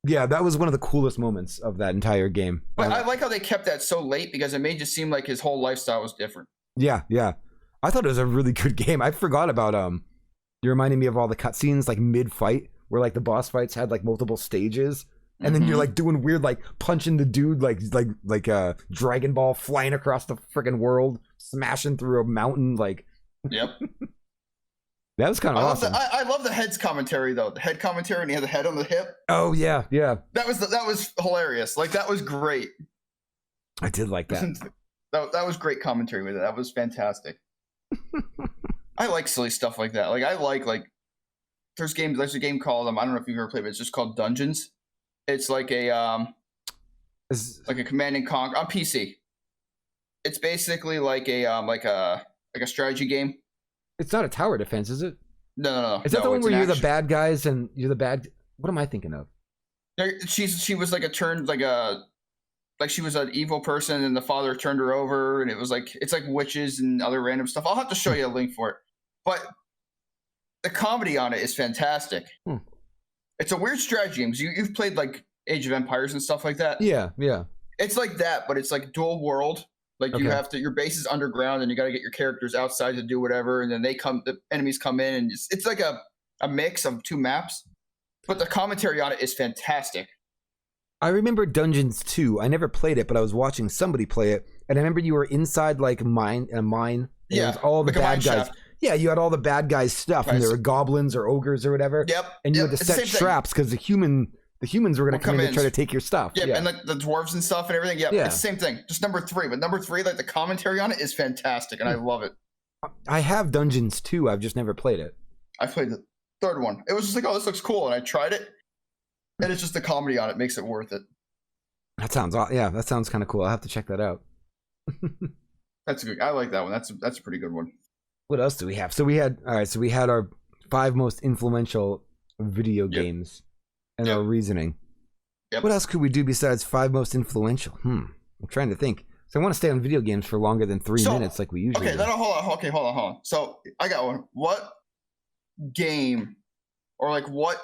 Yeah, that was one of the coolest moments of that entire game. But I like how they kept that so late because it made it seem like his whole lifestyle was different. Yeah. I thought it was a really good game. I forgot about you reminded me of all the cutscenes like mid-fight where like the boss fights had like multiple stages. And then you're like doing weird, like punching the dude, like a Dragon Ball flying across the freaking world, smashing through a mountain. Like, yep, that was kind of awesome. I love the head's commentary though. The head commentary, and he had the head on the hip. Oh yeah. That was hilarious. Like, that was great. I did like that. That was great commentary with it. That was fantastic. I like silly stuff like that. Like, I like there's a game called I don't know if you've ever played it, but it's just called Dungeons. It's like a Command and Conquer on PC. It's basically like a strategy game. It's not a tower defense, is it? No. Is that the one where you're the bad guys and you're the bad? What am I thinking of? She was like she was an evil person, and the father turned her over, and it's like witches and other random stuff. I'll have to show you a link for it, but the comedy on it is fantastic. It's a weird strategy game. You've played like Age of Empires and stuff like that. Yeah. It's like that, but it's like dual world. Like, you have to, your base is underground, and you got to get your characters outside to do whatever, and then the enemies come in, and it's like a mix of two maps. But the commentary on it is fantastic. I remember Dungeons 2. I never played it, but I was watching somebody play it, and I remember you were inside like a mine. Yeah, it was all the bad guys. Shaft. Yeah, you had all the bad guys' stuff, and there were goblins or ogres or whatever. Yep. And you had to set traps because the humans were going to come in and try to take your stuff. Yep, and like the dwarves and stuff and everything. Yep, it's the same thing. Just number 3. But number 3, like the commentary on it is fantastic, and I love it. I have Dungeons 2. I've just never played it. I played the third one. It was just like, oh, this looks cool, and I tried it, and it's just the comedy on it makes it worth it. That sounds kind of cool. I'll have to check that out. That's good. I like that one. That's a pretty good one. What else do we have? So we had our 5 most influential video games and our reasoning. Yep. What else could we do besides 5 most influential? I'm trying to think. So I want to stay on video games for longer than 3 minutes like we usually do. Hold on. So I got one. What game or like what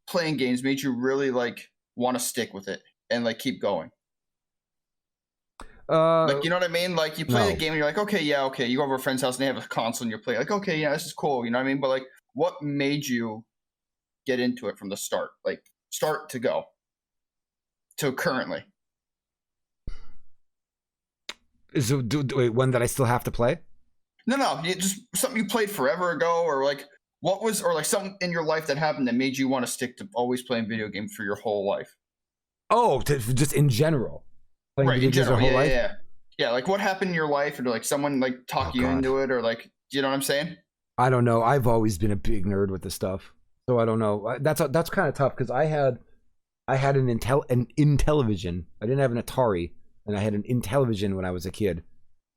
playing games made you really like want to stick with it and like keep going? Like, you know what I mean? Like, you play the game and you're like, okay. You go over to a friend's house and they have a console and you're playing. Like, okay, yeah, this is cool. You know what I mean? But like, what made you get into it from the start? Like, start to go to currently. Is it one that I still have to play? No. Just something you played forever ago, or like something in your life that happened that made you want to stick to always playing video games for your whole life. Oh, just in general. Right, in general, yeah. Like, what happened in your life, or like someone like talk you into it, or like, you know what I'm saying? I don't know. I've always been a big nerd with this stuff, so I don't know. That's kind of tough because I had an Intellivision. I didn't have an Atari, and I had an Intellivision when I was a kid.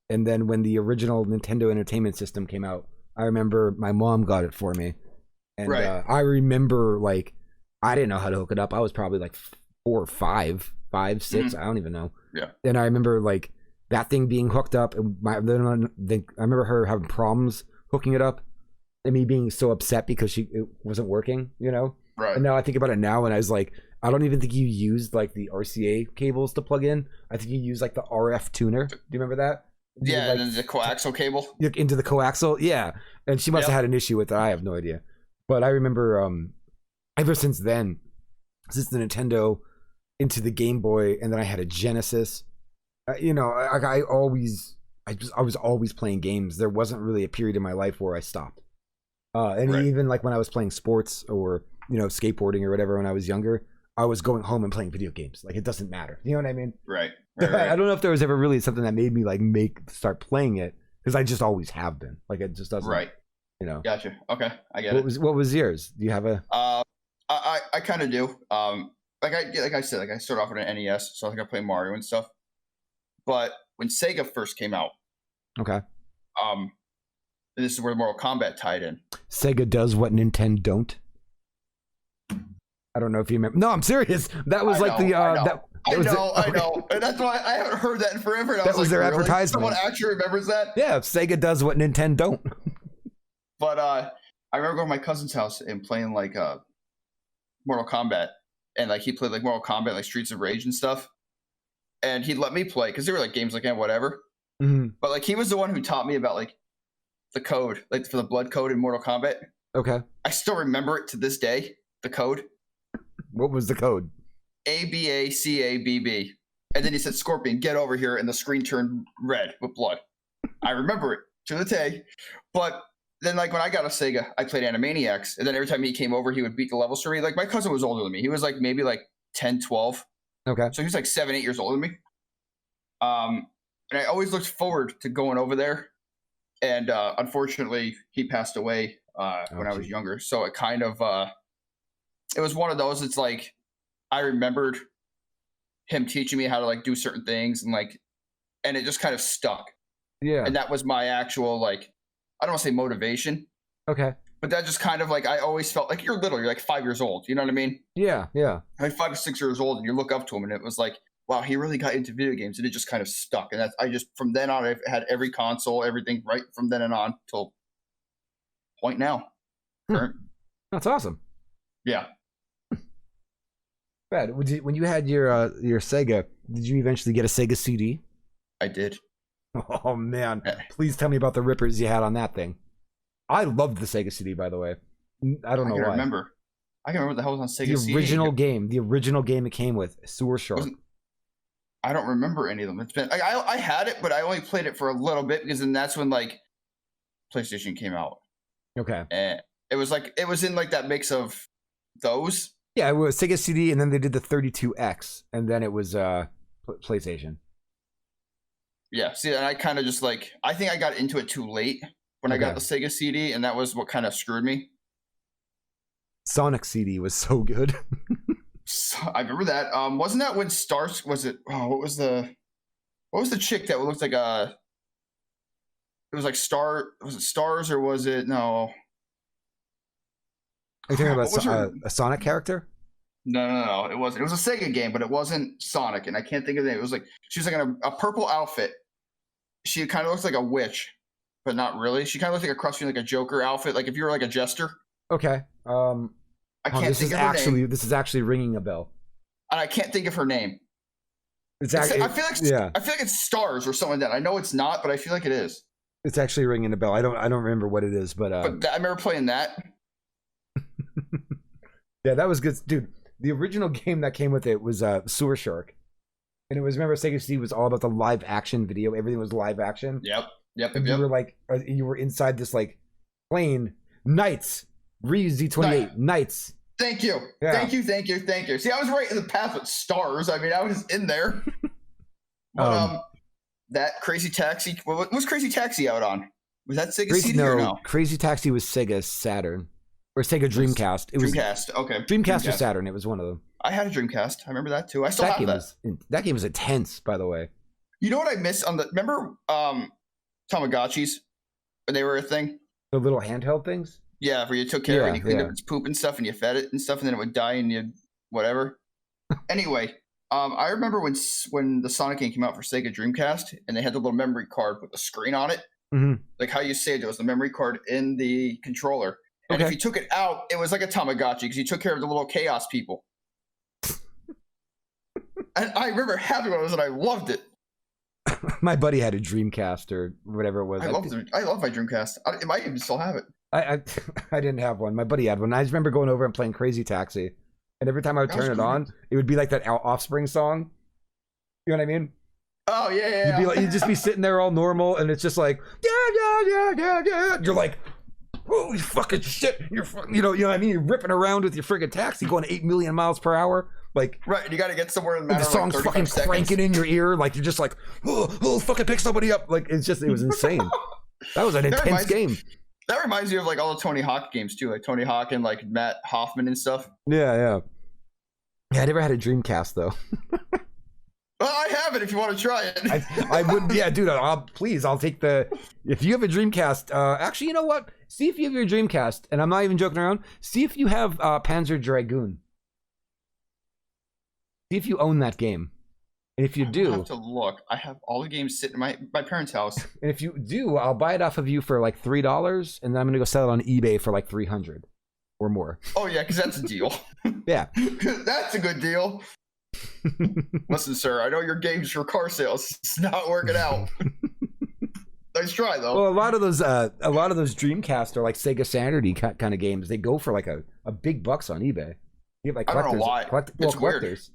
And then when the original Nintendo Entertainment System came out, I remember my mom got it for me, and I remember like I didn't know how to hook it up. I was probably like 4 or 5, 6. I don't even know. Yeah. And I remember like that thing being hooked up, and I remember her having problems hooking it up, and me being so upset because it wasn't working. You know. Right. And now I think about it now, and I was like, I don't even think you used like the RCA cables to plug in. I think you used like the RF tuner. Do you remember that? Yeah, and then the coaxial cable. Into the coaxial, yeah. And she must have had an issue with it. I have no idea. But I remember ever since then, since the Nintendo into the Game Boy, and then I had a Genesis, I was always playing games. There wasn't really a period in my life where I stopped. Even like when I was playing sports or, skateboarding or whatever when I was younger, I was going home and playing video games. Like, it doesn't matter. You know what I mean? Right. I don't know if there was ever really something that made me like start playing it, because I just always have been. Like, it just doesn't. Right. Gotcha. Okay, I get it. What was yours? Do you have a? I kind of do. Like I said, I started off with an NES, so I think I play Mario and stuff. But when Sega first came out, okay. This is where Mortal Kombat tied in. Sega does what Nintendo don't. I don't know if you remember. No, I'm serious. That was I know. And that's why I haven't heard that in forever. And that was their really? advertisement. Someone actually remembers that? Yeah, Sega does what Nintendo don't. But I remember going to my cousin's house and playing like Mortal Kombat, and like he played like Mortal Kombat, like Streets of Rage and stuff. And he'd let me play because they were like games like whatever. Mm-hmm. But like he was the one who taught me about like the code, like for the blood code in Mortal Kombat. Okay. I still remember it to this day. The code. What was the code? ABACABB. And then he said, "Scorpion, get over here," and the screen turned red with blood. I remember it to the day. But then, like, when I got a Sega, I played Animaniacs. And then every time he came over, he would beat the levels for me. Like, my cousin was older than me. He was, like, maybe, like, 10, 12. Okay. So he was, like, 7, 8 years older than me. And I always looked forward to going over there. And unfortunately, he passed away when I was younger. So it kind of it was one of those. It's like I remembered him teaching me how to like do certain things, and it just kind of stuck. Yeah. And that was my actual like, I don't want to say motivation. Okay. But that just kind of like, I always felt like you're little. You're like 5 years old. You know what I mean? Yeah. Yeah. Like 5 or 6 years old, and you look up to him, and it was like, wow, he really got into video games, and it just kind of stuck. And from then on, I've had every console, everything right from then and on till point now. That's awesome. Yeah. Brad, when you had your Sega, did you eventually get a Sega CD? I did. Oh man! Please tell me about the rippers you had on that thing. I loved the Sega CD, by the way. I don't know why. I can remember what the hell was on Sega CD. The original game it came with, Sewer Shark. I don't remember any of them. It's been I had it, but I only played it for a little bit because then that's when like PlayStation came out. Okay. And it was in like that mix of those. Yeah, it was Sega CD, and then they did the 32X, and then it was PlayStation. Yeah, see, and I kind of just like, I think I got into it too late when I got the Sega CD, and that was what kind of screwed me. Sonic CD was so good. I remember that. Wasn't that when Stars? Was it? Oh, what was the chick that looked like a? It was like Star. Was it Stars or was it no? Are you talking about a Sonic character? No. It wasn't. It was a Sega game, but it wasn't Sonic, and I can't think of the name. It was like she was like in a purple outfit. She kind of looks like a witch, but not really. She kind of looks like a cross between like a Joker outfit, like if you were like a jester. Okay. I can't think of her name. This is actually ringing a bell. And I can't think of her name. I feel like it's Stars or something like that. I know it's not, but I feel like it is. It's actually ringing a bell. I don't remember what it is, but I remember playing that. Yeah, that was good, dude. The original game that came with it was Sewer Shark, and it was, remember, Sega CD was all about the live action video. Everything was live action. Yep. And you were like, you were inside this like plane. Knights, Ryu Z28, Knights. Thank you. Yeah. Thank you. See, I was right in the path with Stars. I mean, I was in there. But that Crazy Taxi. What was Crazy Taxi out on? Was that Sega CD or no? Crazy Taxi was Sega Saturn. Or Sega Dreamcast. It was Dreamcast, okay. Dreamcast or Saturn. It was one of them. I had a Dreamcast. I remember that too. I still have that. That game was intense, by the way. You know what I missed on the... Remember Tamagotchis? When they were a thing? The little handheld things? Yeah, where you took care of it and you cleaned up its poop and stuff and you fed it and stuff and then it would die and you... Whatever. Anyway, I remember when the Sonic game came out for Sega Dreamcast and they had the little memory card with the screen on it. Mm-hmm. Like how you saved it was the memory card in the controller. And if you took it out, it was like a Tamagotchi because you took care of the little chaos people. And I remember having one of those and I loved it. My buddy had a Dreamcast or whatever it was. I love my Dreamcast. I might even still have it. I didn't have one. My buddy had one. I just remember going over and playing Crazy Taxi. And every time I would turn it on, it would be like that Offspring song. You know what I mean? Oh, yeah. You'd just be sitting there all normal, and it's just like, yeah. You're like, holy fucking shit. You know what I mean? You're ripping around with your friggin' taxi going 8 million miles per hour. Like, right, you got to get somewhere in the song's fucking cranking in your ear. Like, you're just like, oh, fucking pick somebody up. Like, it was insane. That was an intense game. That reminds me of like all the Tony Hawk games too, like Tony Hawk and like Matt Hoffman and stuff. Yeah. I never had a Dreamcast though. Well, I have it if you want to try it. I wouldn't. Yeah, dude. I'll take the. If you have a Dreamcast, actually, you know what? See if you have your Dreamcast, and I'm not even joking around. See if you have Panzer Dragoon. See if you own that game. And if you do, I have to look. I have all the games sitting in my parents' house. And if you do, I'll buy it off of you for like $3, and then I'm gonna go sell it on eBay for like $300 or more. Oh yeah, because that's a deal. Yeah, that's a good deal. Listen, sir, I know your games for car sales. It's not working out. Nice try though. Well, a lot of those Dreamcast or like Sega Saturday kind of games, they go for like a big bucks on eBay. You have like collectors. I don't know why. It's weird. Collectors.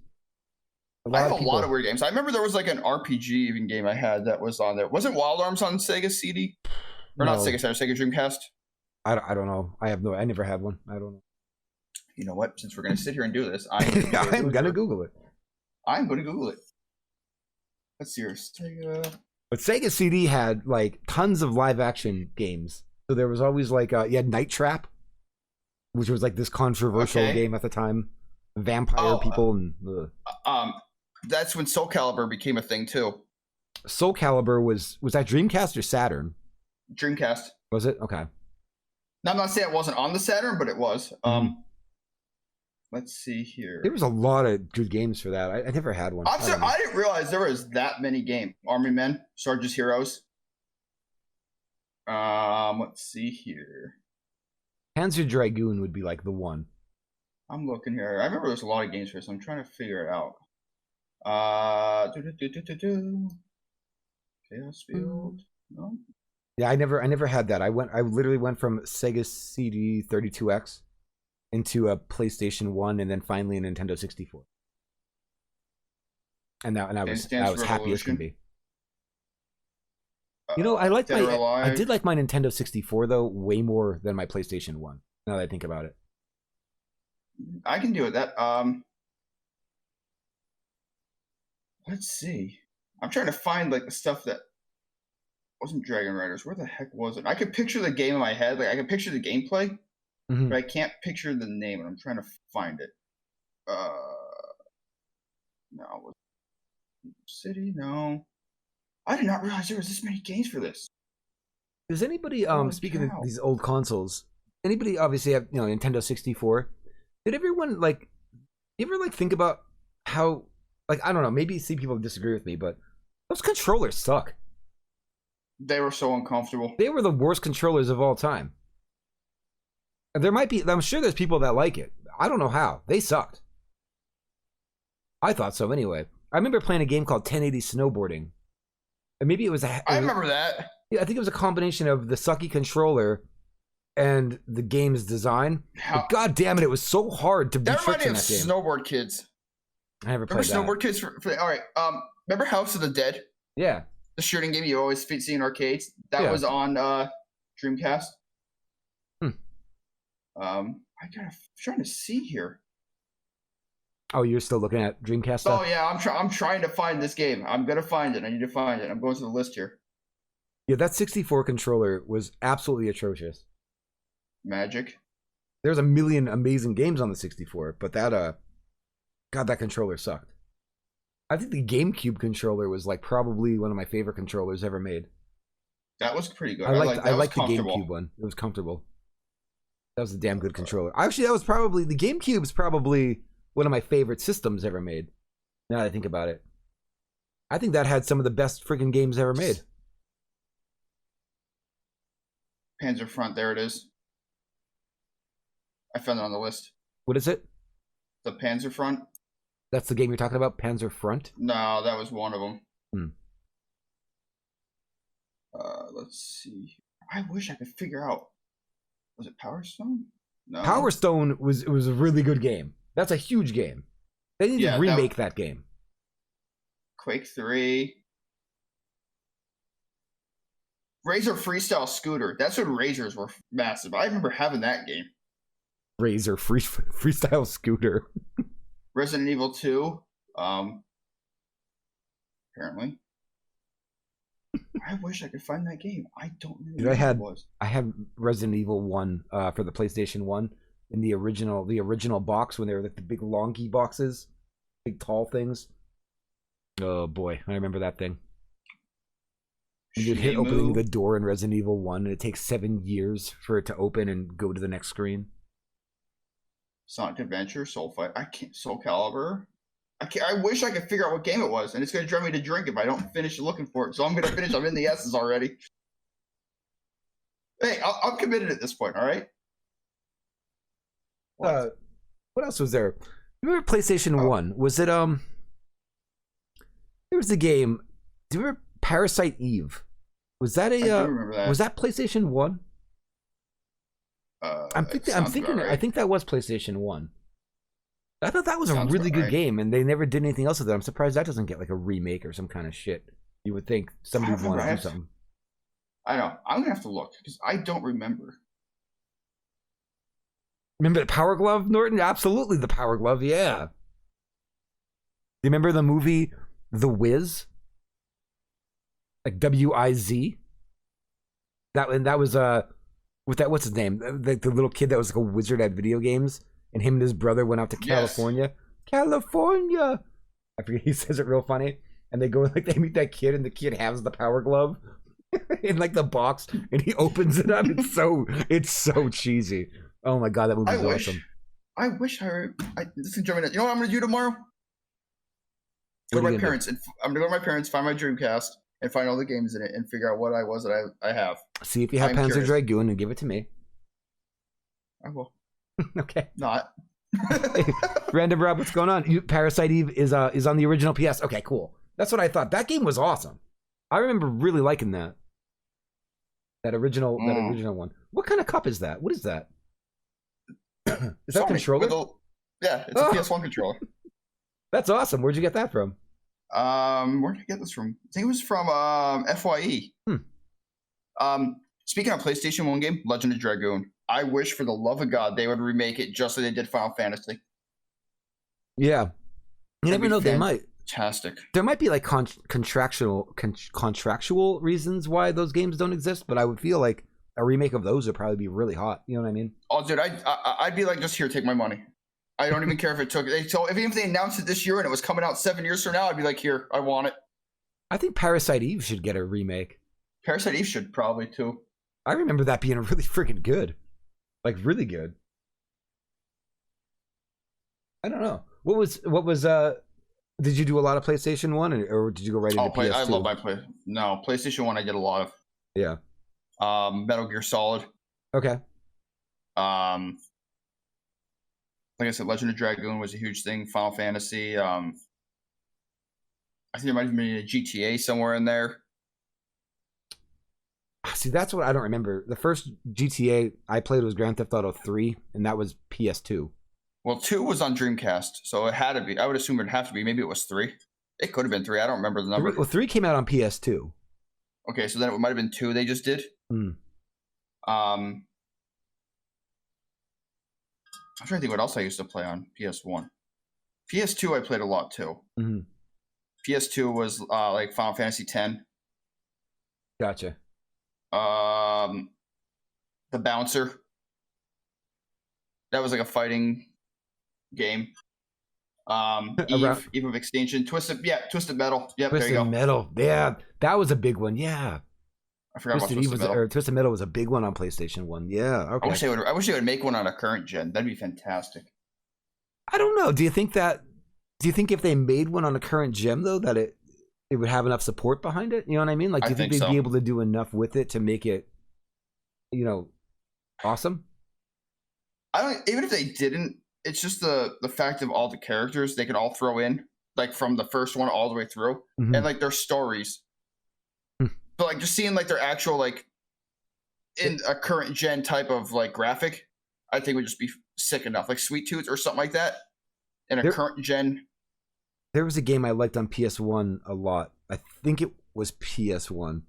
I have a lot of weird games. I remember there was like an RPG even game I had that was on there. Wasn't Wild Arms on Sega CD? Or not Sega Saturn, Sega Dreamcast? I don't know. I never had one. I don't know. You know what? Since we're going to sit here and do this, I'm going to Google it. I'm going to Google it. Let's see here. Sega. But Sega CD had like tons of live action games. So there was always like, you had Night Trap, which was like this controversial game at the time. Vampire people and that's when Soul Calibur became a thing too. Soul Calibur was that Dreamcast or Saturn? Dreamcast. Was it? Okay. Now I'm not saying it wasn't on the Saturn, but it was. Let's see here. There was a lot of good games for that. I never had one. I'm sorry, I didn't realize there was that many games. Army Men, Sarge's Heroes. Let's see here. Panzer Dragoon would be like the one. I'm looking here. I remember there's a lot of games for this. I'm trying to figure it out. Chaos Field. No. Yeah, I never had that. I literally went from Sega CD 32X into a PlayStation 1 and then finally a Nintendo 64. I was happy as can be. You know, I did like my Nintendo 64 though way more than my PlayStation 1. Now that I think about it. I can do it. Let's see. I'm trying to find like the stuff that wasn't Dragon Riders. Where the heck was it? I could picture the game in my head. Like I can picture the gameplay, but I can't picture the name, and I'm trying to find it. No. City? No. I did not realize there was this many games for this. Does anybody speaking of these old consoles? Anybody obviously have Nintendo 64? Did everyone you ever think about how I don't know, maybe see people disagree with me, but those controllers suck. They were so uncomfortable. They were the worst controllers of all time. I'm sure there's people that like it. I don't know how. They sucked. I thought so anyway. I remember playing a game called 1080 Snowboarding. And maybe it was I remember that. Yeah, I think it was a combination of the sucky controller and the game's design. God damn it was so hard to be tricked in that game. Snowboard Kids. I never played that. Remember Snowboard Kids? All right. Remember House of the Dead? Yeah. The shooting game you always see in arcades? That was on Dreamcast. I'm trying to see here. Oh, you're still looking at Dreamcast stuff? Oh, yeah. I'm trying to find this game. I'm going to find it. I need to find it. I'm going to the list here. Yeah, that 64 controller was absolutely atrocious. Magic. There's a million amazing games on the 64, but that God, that controller sucked. I think the GameCube controller was like probably one of my favorite controllers ever made. That was pretty good. I liked the comfortable. GameCube one. It was comfortable. That was a damn good controller. Actually, that was probably the GameCube's probably one of my favorite systems ever made. Now that I think about it, I think that had some of the best freaking games ever made. Panzer Front, there it is. I found it on the list. What is it? The Panzer Front. That's the game you're talking about, Panzer Front? No, that was one of them. Hmm. Let's see. I wish I could figure out. Was it Power Stone? No. Power Stone was a really good game. That's a huge game. They need to remake that game. Quake 3. Razor Freestyle Scooter. That's when Razors were massive. I remember having that game. Razor Freestyle Scooter. Resident Evil 2. Apparently. I wish I could find that game. I don't remember what it was. I had Resident Evil 1 for the PlayStation 1 in the original box when they were like the big longy boxes, big tall things. Oh boy, I remember that thing. You'd hit opening the door in Resident Evil 1 and it takes 7 years for it to open and go to the next screen. Sonic Adventure, Soul Calibur. I wish I could figure out what game it was, and it's going to drive me to drink if I don't finish looking for it. So I'm going to finish. I'm in the S's already. Hey, I'm committed at this point. All right. What else was there? Remember PlayStation 1? Was it there was the game. Do you remember Parasite Eve? Was that I do remember that. Was that PlayStation 1? I'm thinking. Right. I think that was PlayStation 1. I thought that was a really good game, and they never did anything else with it. I'm surprised that doesn't get like a remake or some kind of shit. You would think somebody would want to do something. I know. I'm gonna have to look because I don't remember. Remember the Power Glove, Norton? Absolutely, the Power Glove. Yeah. Do you remember the movie The Wiz? Like W-I-Z. That was with that, what's his name? The little kid that was like a wizard at video games. And him and his brother went out to California. Yes. California! I forget, he says it real funny. And they go, like, they meet that kid, and the kid has the Power Glove in, like, the box, and he opens it up. It's so cheesy. Oh, my God, that movie's awesome. I wish this is German. You know what I'm going to do tomorrow? Go to my parents. I'm going to go to my parents, find my Dreamcast, and find all the games in it, and figure out what I was that I have. See if you have Panzer Dragoon, and give it to me. I will. Okay. Not. Hey, Random Rob, what's going on? Parasite Eve is on the original PS. Okay, cool. That's what I thought. That game was awesome. I remember really liking that. That original one. What kind of cup is that? What is that? Is that a controller? Yeah, it's a PS1 controller. That's awesome. Where'd you get that from? Where did I get this from? I think it was from FYE. Speaking of PlayStation 1 game, Legend of Dragoon. I wish for the love of God they would remake it just like they did Final Fantasy. Yeah. You never know, they might. Fantastic. There might be like contractual reasons why those games don't exist, but I would feel like a remake of those would probably be really hot. You know what I mean? Oh, dude, I'd be like, just here, take my money. I don't even care if it took. So if they announced it this year and it was coming out 7 years from now, I'd be like, here, I want it. I think Parasite Eve should get a remake. Parasite Eve should probably too. I remember that being really freaking good. Like, really good. I don't know. What was did you do a lot of PlayStation 1 or did you go right into PS2? I love my PlayStation 1 I did a lot of. Yeah. Metal Gear Solid. Okay. Like I said, Legend of Dragoon was a huge thing. Final Fantasy. I think there might have been a GTA somewhere in there. See, that's what I don't remember. The first GTA I played was Grand Theft Auto 3, and that was PS2. Well, 2 was on Dreamcast, so it had to be. I would assume it'd have to be. Maybe it was 3. It could have been 3. I don't remember the number. 3 came out on PS2. Okay, so then it might have been 2 they just did. I'm trying to think what else I used to play on PS1. PS2 I played a lot too. PS2 was like Final Fantasy X. Gotcha. The Bouncer. That was like a fighting game. Eve of Extinction. Twisted Metal. Yep, there you go. Twisted Metal. Yeah, that was a big one. Yeah. I forgot about Twisted Metal. Twisted Metal was a big one on PlayStation 1. Yeah, okay. I wish they would make one on a current gen. That'd be fantastic. I don't know. Do you think if they made one on a current gen though, that it would have enough support behind it? You know what I mean? Like, do you think they'd be able to do enough with it to make it, awesome? Even if they didn't, it's just the fact of all the characters they could all throw in, like from the first one all the way through, and like their stories. But like just seeing like their actual like in a current gen type of like graphic, I think would just be sick enough. Like Sweet Tooth or something like that in a current gen. There was a game I liked on PS1 a lot. I think it was PS1.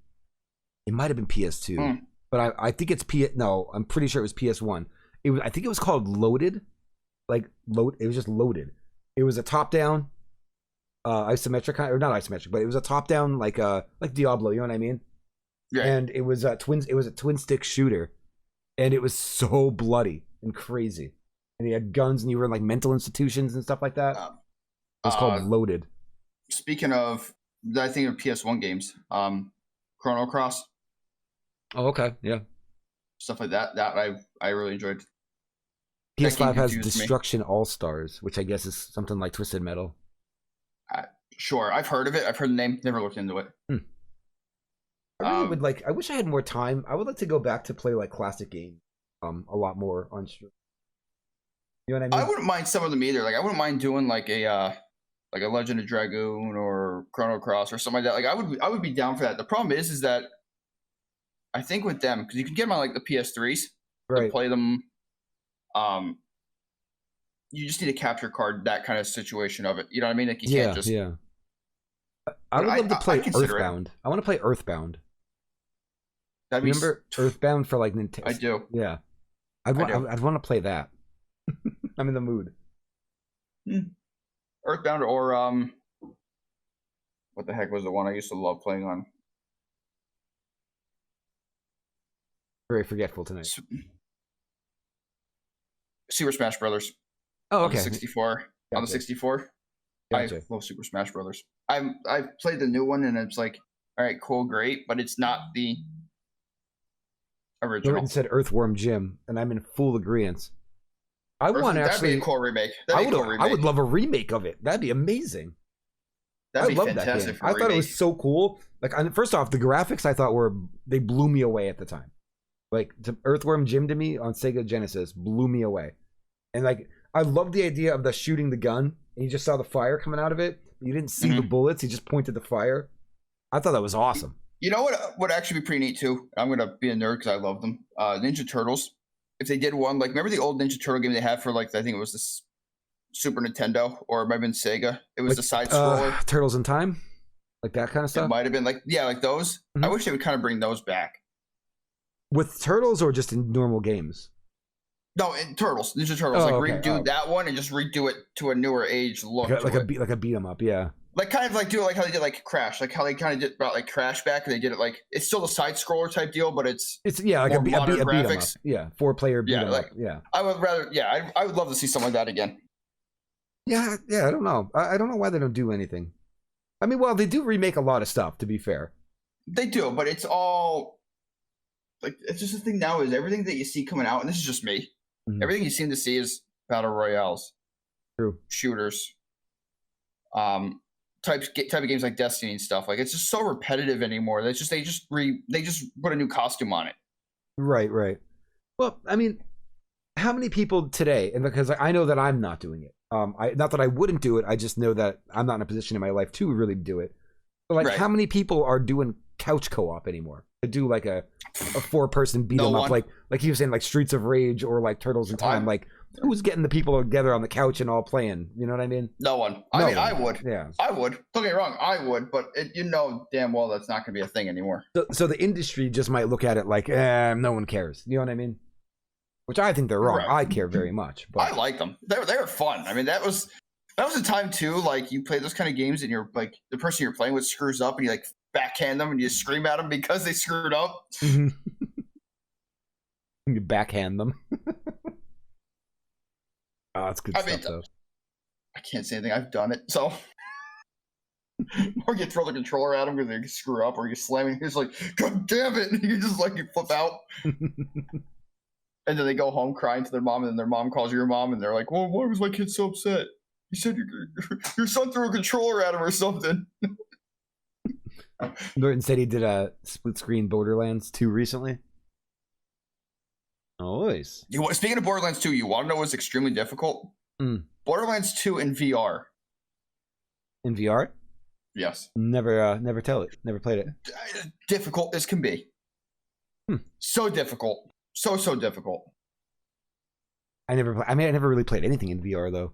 It might have been PS2, but I think it's No, I'm pretty sure it was PS1. I think it was called Loaded. It was just Loaded. It was a top-down, isometric, or not isometric, but it was a top-down like Diablo. You know what I mean? Yeah. And it was a twin stick shooter, and it was so bloody and crazy. And you had guns, and you were in like mental institutions and stuff like that. It was called Loaded. Speaking of, I think of PS1 games, Chrono Cross. Oh, okay, yeah. Stuff like that. That I really enjoyed. PS5 has Destruction All-Stars, which I guess is something like Twisted Metal. Sure, I've heard of it. I've heard the name. Never looked into it. I really would like. I wish I had more time. I would like to go back to play like classic games, a lot more on stream. You know what I mean? I wouldn't mind some of them either. Like I wouldn't mind doing like a Legend of Dragoon or Chrono Cross or something like that. Like I would be down for that. The problem is that I think with them, because you can get them on like the PS3s to play them. You just need a capture card, that kind of situation of it. You know what I mean? Like you can't just. Yeah. I would love to play Earthbound. I want to play Earthbound. Remember Earthbound for like Nintendo? I do. Yeah. I'd want to play that. I'm in the mood. Earthbound or what the heck was the one I used to love playing on? Very forgetful tonight. Super Smash Brothers. Oh, okay. On the 64. Gotcha. On the 64. Gotcha. I love Super Smash Brothers. I've played the new one and it's like, all right, cool, great, but it's not the original. Jordan said Earthworm Jim, and I'm in full agreement. That'd be a cool remake. I would love a remake of it. That'd be amazing. That'd be fantastic. I thought it was so cool. Like, first off, the graphics I thought they blew me away at the time. Like, Earthworm Jim to me on Sega Genesis blew me away. And like, I love the idea of the shooting the gun, and you just saw the fire coming out of it. You didn't see the bullets; you just pointed the fire. I thought that was awesome. You know what would actually be pretty neat too? I'm gonna be a nerd because I love them. Ninja Turtles. If they did one, like remember the old Ninja Turtle game they had for like I think it was the Super Nintendo or it might have been Sega. It was the side scroller. Turtles in Time, like that kind of stuff. It might have been like those. I wish they would kind of bring those back. With Turtles or just in normal games? No, in Turtles, Ninja Turtles. Redo that one and just redo it to a newer age look. Like a beat 'em up, yeah. Like kind of like do it like how they did like Crash, like how they kind of did about like Crash back, and they did it like it's still a side scroller type deal, but it's like a beat 'em up. Yeah, 4-player beat 'em up. Yeah, I would rather. Yeah, I would love to see something like that again. Yeah. I don't know. I don't know why they don't do anything. I mean, well, they do remake a lot of stuff. To be fair, they do, but it's all like it's just the thing now is everything that you see coming out, and this is just me. Everything you seem to see is battle royales, shooters, type of games like Destiny and stuff. Like it's just so repetitive anymore. They just put a new costume on it. Right. Well, I mean, how many people today? And because I know that I'm not doing it. Not that I wouldn't do it. I just know that I'm not in a position in my life to really do it. But how many people are doing couch co-op anymore? To do like a 4-person beat 'em up, like he was saying, like Streets of Rage or like Turtles in Time. Like who's getting the people together on the couch and all playing? You know what I mean? No one. I mean, I would. Yeah, I would. Don't get me wrong, I would, but damn well that's not going to be a thing anymore. So the industry just might look at it like, no one cares. You know what I mean? Which I think they're wrong. Right. I care very much. But I like them. They were fun. I mean, that was a time too. Like you play those kind of games and you're like the person you're playing with screws up and you like backhand them and you scream at them because they screwed up. You backhand them. Oh, that's good stuff, though. I can't say anything. I've done it, so. Or you throw the controller at them because they screw up, or you slam it. He's like, God damn it! And you just like you flip out. And then they go home crying to their mom, and then their mom calls your mom, and they're like, well, why was my kid so upset? He said your son threw a controller at him or something. Norton said he did a split screen Borderlands 2 recently. Always. Speaking of Borderlands 2, you want to know what's extremely difficult? Borderlands 2 in VR. In VR? Yes. Never played it. Difficult as can be. So difficult. So difficult. I never really played anything in VR though.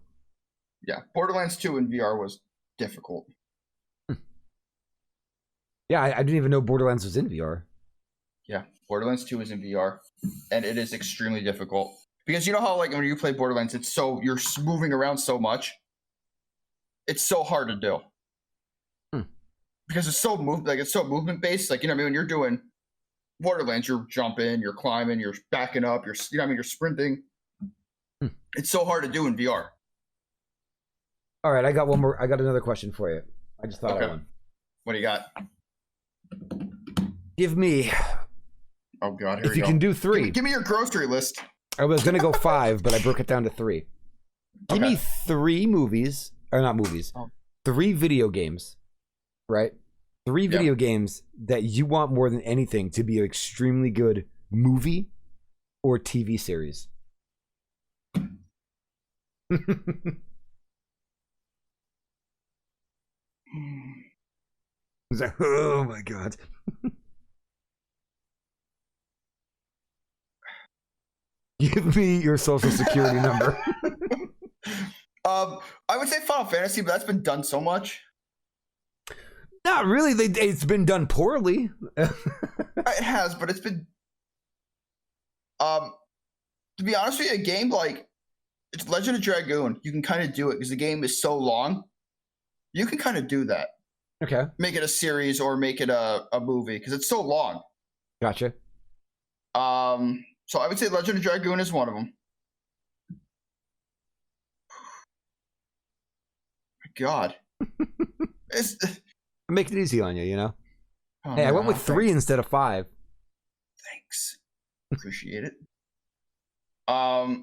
Yeah, Borderlands 2 in VR was difficult. Yeah, I didn't even know Borderlands was in VR. Yeah, Borderlands 2 is in VR, and it is extremely difficult. Because you know how, like, when you play Borderlands, you're moving around so much. It's so hard to do. Because it's so movement based. Like, you know what I mean? When you're doing Borderlands, you're jumping, you're climbing, you're backing up, you're sprinting. It's so hard to do in VR. All right, I got another question for you. I just thought of one. What do you got? Give me. Oh God! If you can do 3, give me your grocery list. I was gonna go 5, but I broke it down to 3. Give me 3 movies, or not movies. 3 video games, right? 3 video games that you want more than anything to be an extremely good movie or TV series. Like, oh my God. Give me your social security number. I would say Final Fantasy, but that's been done so much. Not really. It's been done poorly. It has, but it's been. To be honest with you, a game like it's Legend of Dragoon, you can kind of do it because the game is so long. You can kind of do that. Okay. Make it a series or make it a movie because it's so long. Gotcha. So I would say Legend of Dragoon is one of them. My God. Make it easy on you, you know? Oh, hey, I went with 3 instead of 5. Thanks. Appreciate it. I'd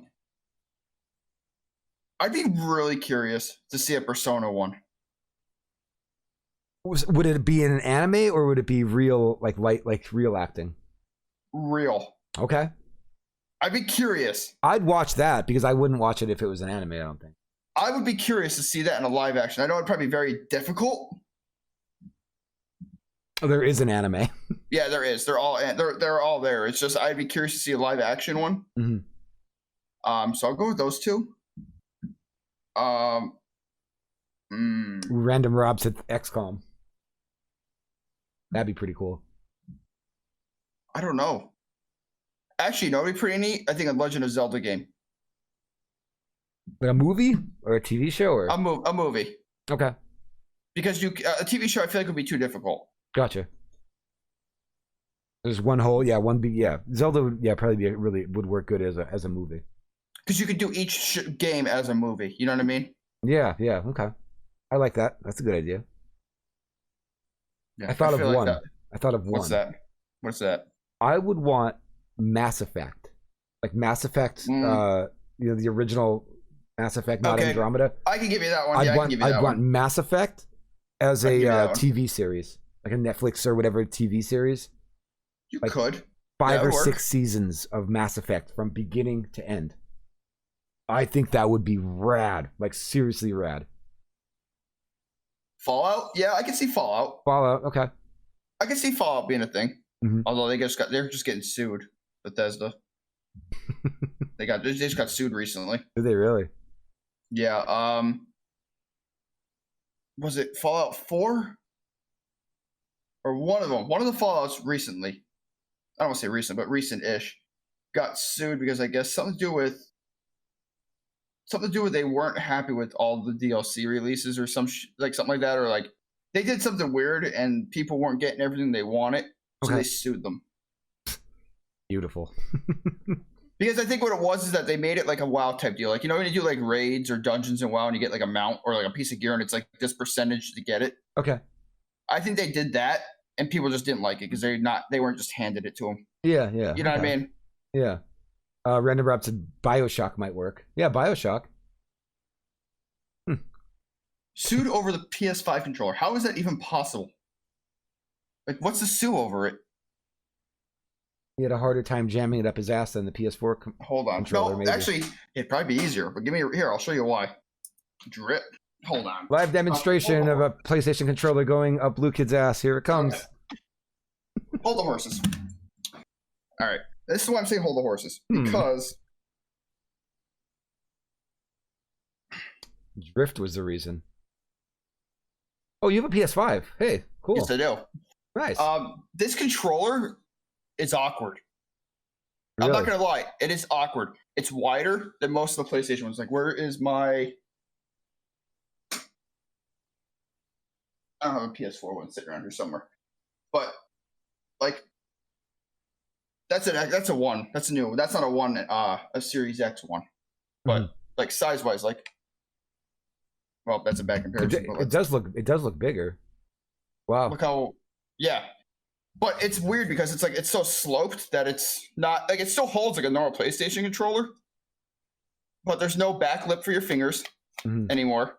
be really curious to see a Persona 1. Would it be in an anime or would it be real, like real acting? Real. Okay. I'd be curious. I'd watch that because I wouldn't watch it if it was an anime, I don't think. I would be curious to see that in a live action. I know it'd probably be very difficult. Oh, there is an anime. Yeah, there is. They're all there. It's just I'd be curious to see a live action one. Mm-hmm. So I'll go with those 2. Random Robs at XCOM. That'd be pretty cool. I don't know. Actually, no, it'd be pretty neat. I think a Legend of Zelda game. But a movie or a TV show or a movie? Okay. Because a TV show, I feel like would be too difficult. Gotcha. There's Zelda would probably would work good as a movie. Because you could do each game as a movie. You know what I mean? Yeah. Okay. I like that. That's a good idea. Yeah, I thought of one. What's that? I would want Mass Effect. Like Mass Effect, the original Mass Effect, not Andromeda. I can give you that one. I'd want Mass Effect as a TV series. Like a Netflix or whatever TV series. You could. 5 or 6 seasons of Mass Effect from beginning to end. I think that would be rad. Like seriously rad. Fallout? Yeah, I can see Fallout. Okay. I can see Fallout being a thing. Mm-hmm. Although they're just getting sued. Bethesda. they just got sued recently. Did they really? Yeah. Was it Fallout 4? Or one of them? One of the Fallouts recently. I don't want to say recent, but recent-ish. Got sued because I guess something to do with they weren't happy with all the DLC releases or something like that, or like They did something weird, and people weren't getting everything they wanted, so Okay. they sued them. Beautiful. Because I think what it was is that they made it like a WoW type deal. Like, you know, when you do like raids or dungeons in WoW and you get like a mount or like a piece of gear and it's like this percentage to get it. Okay. I think they did that and people just didn't like it because they weren't just handed it to them. Yeah. You know what I mean? Yeah. Random Rap said BioShock might work. Yeah, BioShock. Sued over the PS5 controller. How is that even possible? Like, what's the sue over it? He had a harder time jamming it up his ass than the PS4 Hold on. controller. No, maybe. actually, it'd probably be easier. But give me here. I'll show you why. Drip. Hold on. Live demonstration of a PlayStation controller going up Blue Kid's ass. Here it comes. Okay. Hold the horses. All right. This is why I'm saying hold the horses. Because Drift was the reason. Oh, you have a PS5. Hey, cool. yes, I do. Nice. This controller is awkward. Really? I'm not gonna lie, it is awkward. It's wider than most of the PlayStation ones. Like, where is my? I don't have a PS4 one sitting around here somewhere, but like, that's a one. That's a new. That's not a one. A Series X one, but like size wise, like. Well, that's a bad comparison. It does look bigger. Wow. Look how, yeah. But it's weird because it's like it's so sloped that it's not like it still holds like a normal PlayStation controller, but there's no back lip for your fingers anymore.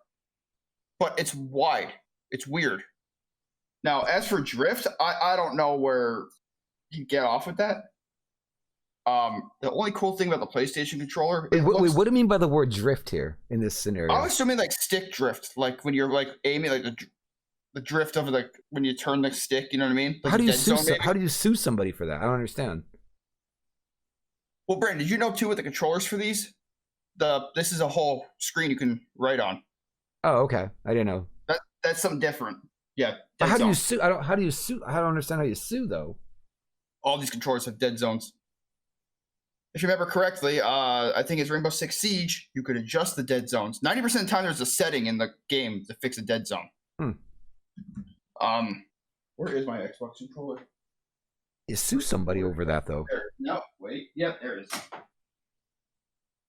But it's wide. It's weird. Now, as for drift, I don't know where you get off with that. The only cool thing about the PlayStation controller. Wait, what do you mean by the word drift here in this scenario? I was assuming like stick drift, like when you're like aiming, like the drift of like when you turn the stick. You know what I mean? Like how do you sue somebody for that? I don't understand. Well, Brandon, did you know too with the controllers for these? This is a whole screen you can write on. Oh, okay. I didn't know. That's something different. Yeah. But how do you sue? How do you sue? I don't understand how you sue though. All these controllers have dead zones. If you remember correctly, I think it's Rainbow Six Siege. You could adjust the dead zones. 90% of the time, there's a setting in the game to fix a dead zone. Where is my Xbox controller? You sue somebody over that though. No, wait. Yep, there it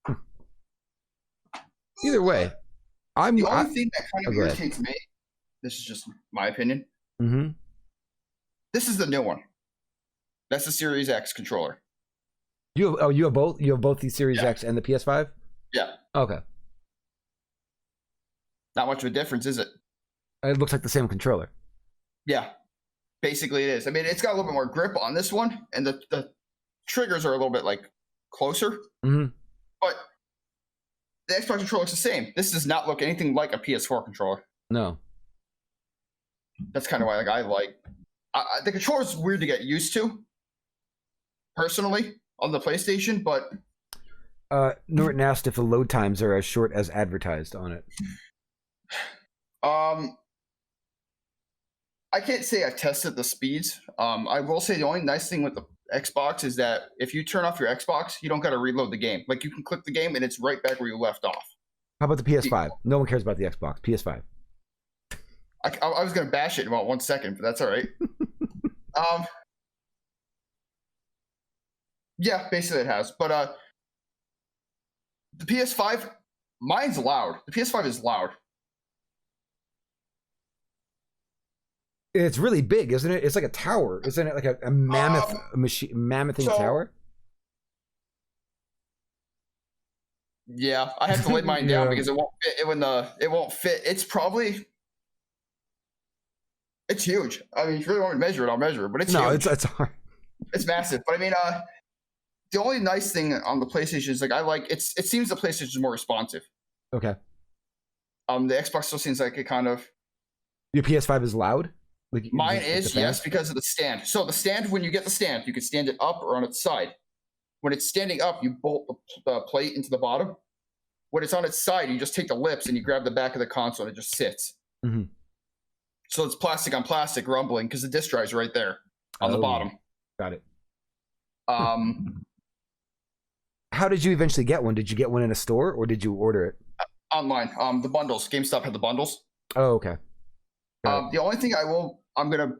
is. Either way, the only thing that kind of irritates me. This is just my opinion. This is the new one. That's the Series X controller. You have both. You have both the Series X and the PS5. Yeah. Okay. Not much of a difference, is it? It looks like the same controller. Yeah. Basically, it is. I mean, it's got a little bit more grip on this one, and the triggers are a little bit like closer. But the Xbox controller looks the same. This does not look anything like a PS4 controller. No. That's kind of why the controller's weird to get used to. Personally. On the PlayStation, but Norton asked if the load times are as short as advertised on it. I can't say I've tested the speeds. I will say the only nice thing with the Xbox is that if you turn off your Xbox, you don't got to reload the game. Like you can click the game and it's right back where you left off. How about the PS5? No one cares about the Xbox. PS5. I was going to bash it in about 1 second, but that's all right. Yeah, basically it has. But the PS5, mine's loud. The PS5 is loud. It's really big, isn't it? It's like a tower, isn't it? Like a mammoth mammothing tower. Yeah, I have to lay mine down because it won't fit. It won't fit. It's huge. I mean, if you really want me to measure it, I'll measure it. But it's huge. It's hard. It's massive. But I mean, the only nice thing on the PlayStation is like it seems the PlayStation is more responsive. Okay. The Xbox still seems like it kind of. Your PS5 is loud. Like mine is, yes, because of the stand. So the stand, when you get the stand, you can stand it up or on its side. When it's standing up, you bolt the plate into the bottom. When it's on its side, you just take the lips and you grab the back of the console and it just sits. So it's plastic on plastic rumbling because the disc drive's right there on the bottom. Got it. How did you eventually get one? Did you get one in a store or did you order it? Online. The bundles. GameStop had the bundles. Oh, okay. The only thing I'm gonna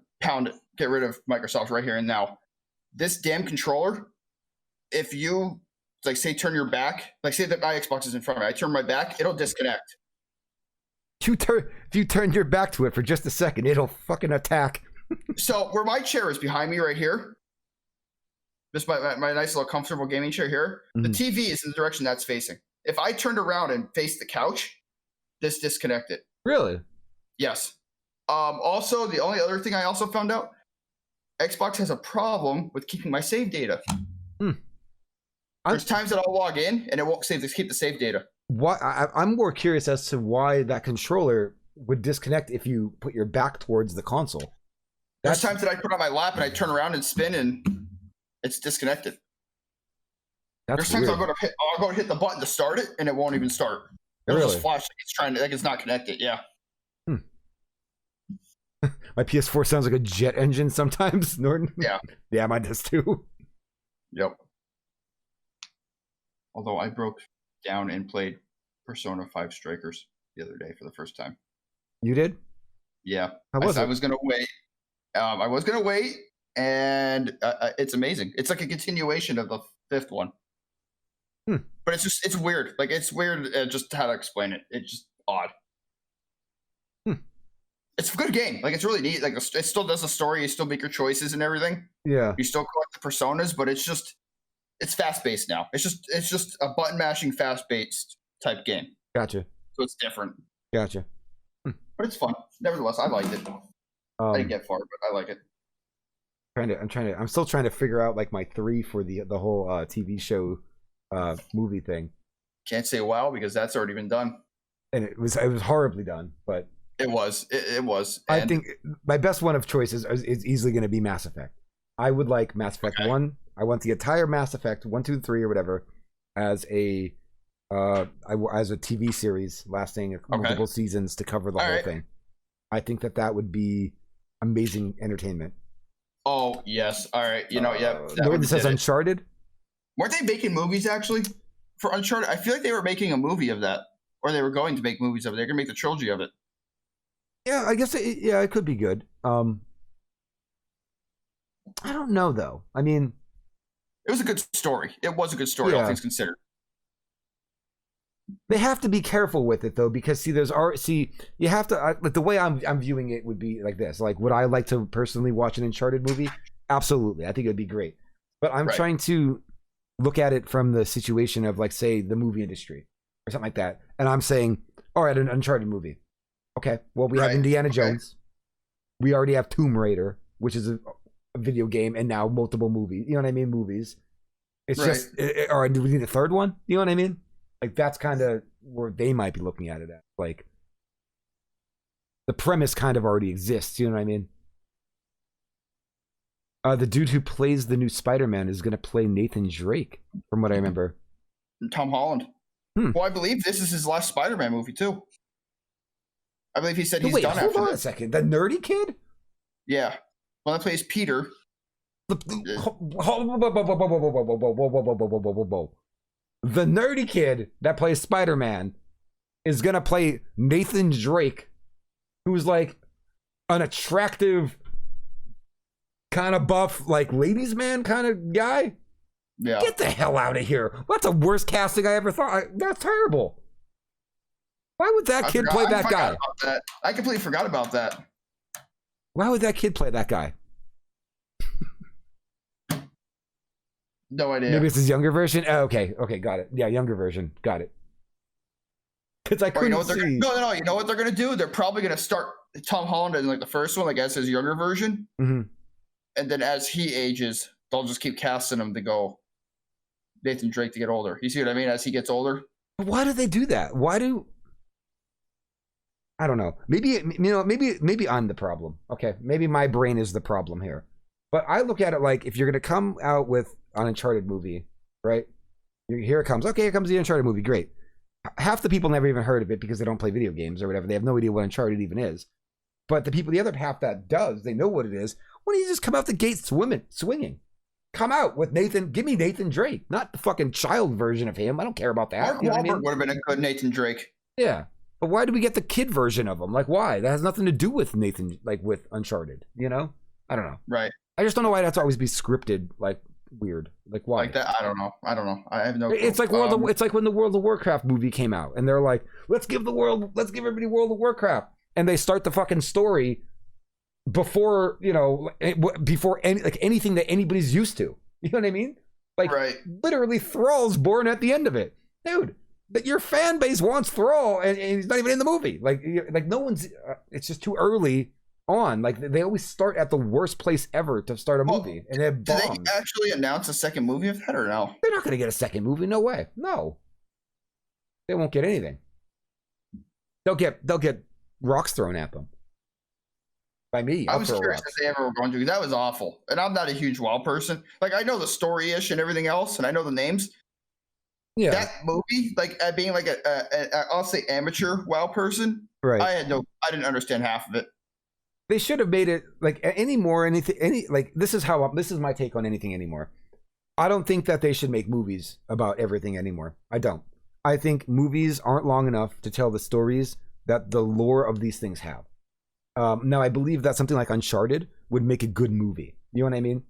get rid of Microsoft right here and now. This damn controller, if you like say turn your back, like say that my Xbox is in front of me, I turn my back, it'll disconnect. If you turn your back to it for just a second, it'll fucking attack. So where my chair is behind me right here, just my nice little comfortable gaming chair here, the TV is in the direction that's facing. If I turned around and faced the couch, this disconnected. Really? Yes. Also, the only other thing I also found out, Xbox has a problem with keeping my save data. There's times that I'll log in and it won't keep the save data. I'm more curious as to why that controller would disconnect if you put your back towards the console. There's times that I put it on my lap and I turn around and spin and it's disconnected. There's times I'll go to hit the button to start it and it won't even start. It'll just flash like it's not connected. Yeah. My PS4 sounds like a jet engine sometimes, Norton. Yeah. Yeah, mine does too. Yep. Although I broke down and played Persona 5 Strikers the other day for the first time. You did? Yeah. How was it? I was going to wait. I was going to wait, and it's amazing. It's like a continuation of the fifth one. But it's weird. Like, it's weird just how to explain it. It's just odd. It's a good game. Like, it's really neat. Like, it still does the story. You still make your choices and everything. Yeah. You still collect the personas, but it's fast-paced now. It's just a button-mashing, fast-paced type game. Gotcha. So it's different. Gotcha. But it's fun. Nevertheless, I liked it. I didn't get far, but I like it. I'm still trying to figure out like my 3 for the whole TV show movie thing. Can't say wow because that's already been done. And it was horribly done, but it was. It was. I think my best one of choices is easily going to be Mass Effect. I would like Mass Effect 1. I want the entire Mass Effect 1, 2, and 3 or whatever as a TV series lasting multiple seasons to cover the whole thing. I think that would be amazing entertainment. Oh yes, all right. You know, Norton says Uncharted. Weren't they making movies actually for Uncharted? I feel like they were making a movie of that, or they were going to make movies of it. They're gonna make the trilogy of it. Yeah, I guess it could be good. I don't know though. I mean, it was a good story. It was a good story, all things considered. They have to be careful with it though, because you have to like the way I'm viewing it would be like this. Like, would I like to personally watch an Uncharted movie? Absolutely, I think it would be great. But I'm trying to look at it from the situation of like, say, the movie industry or something like that, and I'm saying, all right, an Uncharted movie. Okay, well, we have Indiana Jones. We already have Tomb Raider, which is a video game, and now multiple movies. You know what I mean? Movies. It's just, or do we need a third one? You know what I mean? Like, that's kind of where they might be looking at it at. Like, the premise kind of already exists. You know what I mean? The dude who plays the new Spider-Man is going to play Nathan Drake, from what I remember. Tom Holland. Well, I believe this is his last Spider-Man movie, too. I believe he said he's done after this. Hold on a second. The nerdy kid? Yeah. Well, that plays Peter. The nerdy kid that plays Spider-Man is going to play Nathan Drake, who's like an attractive, kind of buff, like ladies' man kind of guy. Yeah. Get the hell out of here. That's the worst casting I ever thought. That's terrible. Why would that kid play that guy? I completely forgot about that. Why would that kid play that guy? No idea. Maybe it's his younger version. Oh, okay, got it. Yeah, younger version. Got it. Because I couldn't see. No. You know what they're gonna do? They're probably gonna start Tom Holland in like the first one, like as his younger version, and then as he ages, they'll just keep casting him to go Nathan Drake to get older. You see what I mean? As he gets older. Why do they do that? I don't know. Maybe maybe I'm the problem. Okay, maybe my brain is the problem here. But I look at it like, if you're going to come out with an Uncharted movie, right? Here it comes. Okay, here comes the Uncharted movie. Great. Half the people never even heard of it because they don't play video games or whatever. They have no idea what Uncharted even is. But the other half that does, they know what it is. Why don't you just come out the gate swinging? Come out with Nathan. Give me Nathan Drake, not the fucking child version of him. I don't care about that. Mark Wahlberg would have been a good Nathan Drake. Yeah. But why do we get the kid version of him? Like, why? That has nothing to do with Nathan, like with Uncharted. You know? I don't know. Right. I just don't know why that's always be scripted, like weird. Like why? Like that? I don't know. I have no clue. It's like it's like when the World of Warcraft movie came out, and they're like, let's give everybody World of Warcraft, and they start the fucking story before anything that anybody's used to. You know what I mean? Like literally Thrall's born at the end of it, dude. That your fan base wants Thrall, and he's not even in the movie. Like no one's. It's just too early on. Like they always start at the worst place ever to start a movie, and it bombs. Did they actually announce a second movie of that or no? They're not going to get a second movie. No way. No, they won't get anything. They'll get rocks thrown at them by me. I was curious if they ever were going to. That was awful, and I'm not a huge WoW person. Like I know the story ish and everything else, and I know the names. Yeah, that movie, like being like I'll say amateur WoW person, right? I didn't understand half of it. They should have made it like this is my take on anything anymore. I don't think that they should make movies about everything anymore. I don't. I think movies aren't long enough to tell the stories that the lore of these things have. Now, I believe that something like Uncharted would make a good movie. You know what I mean?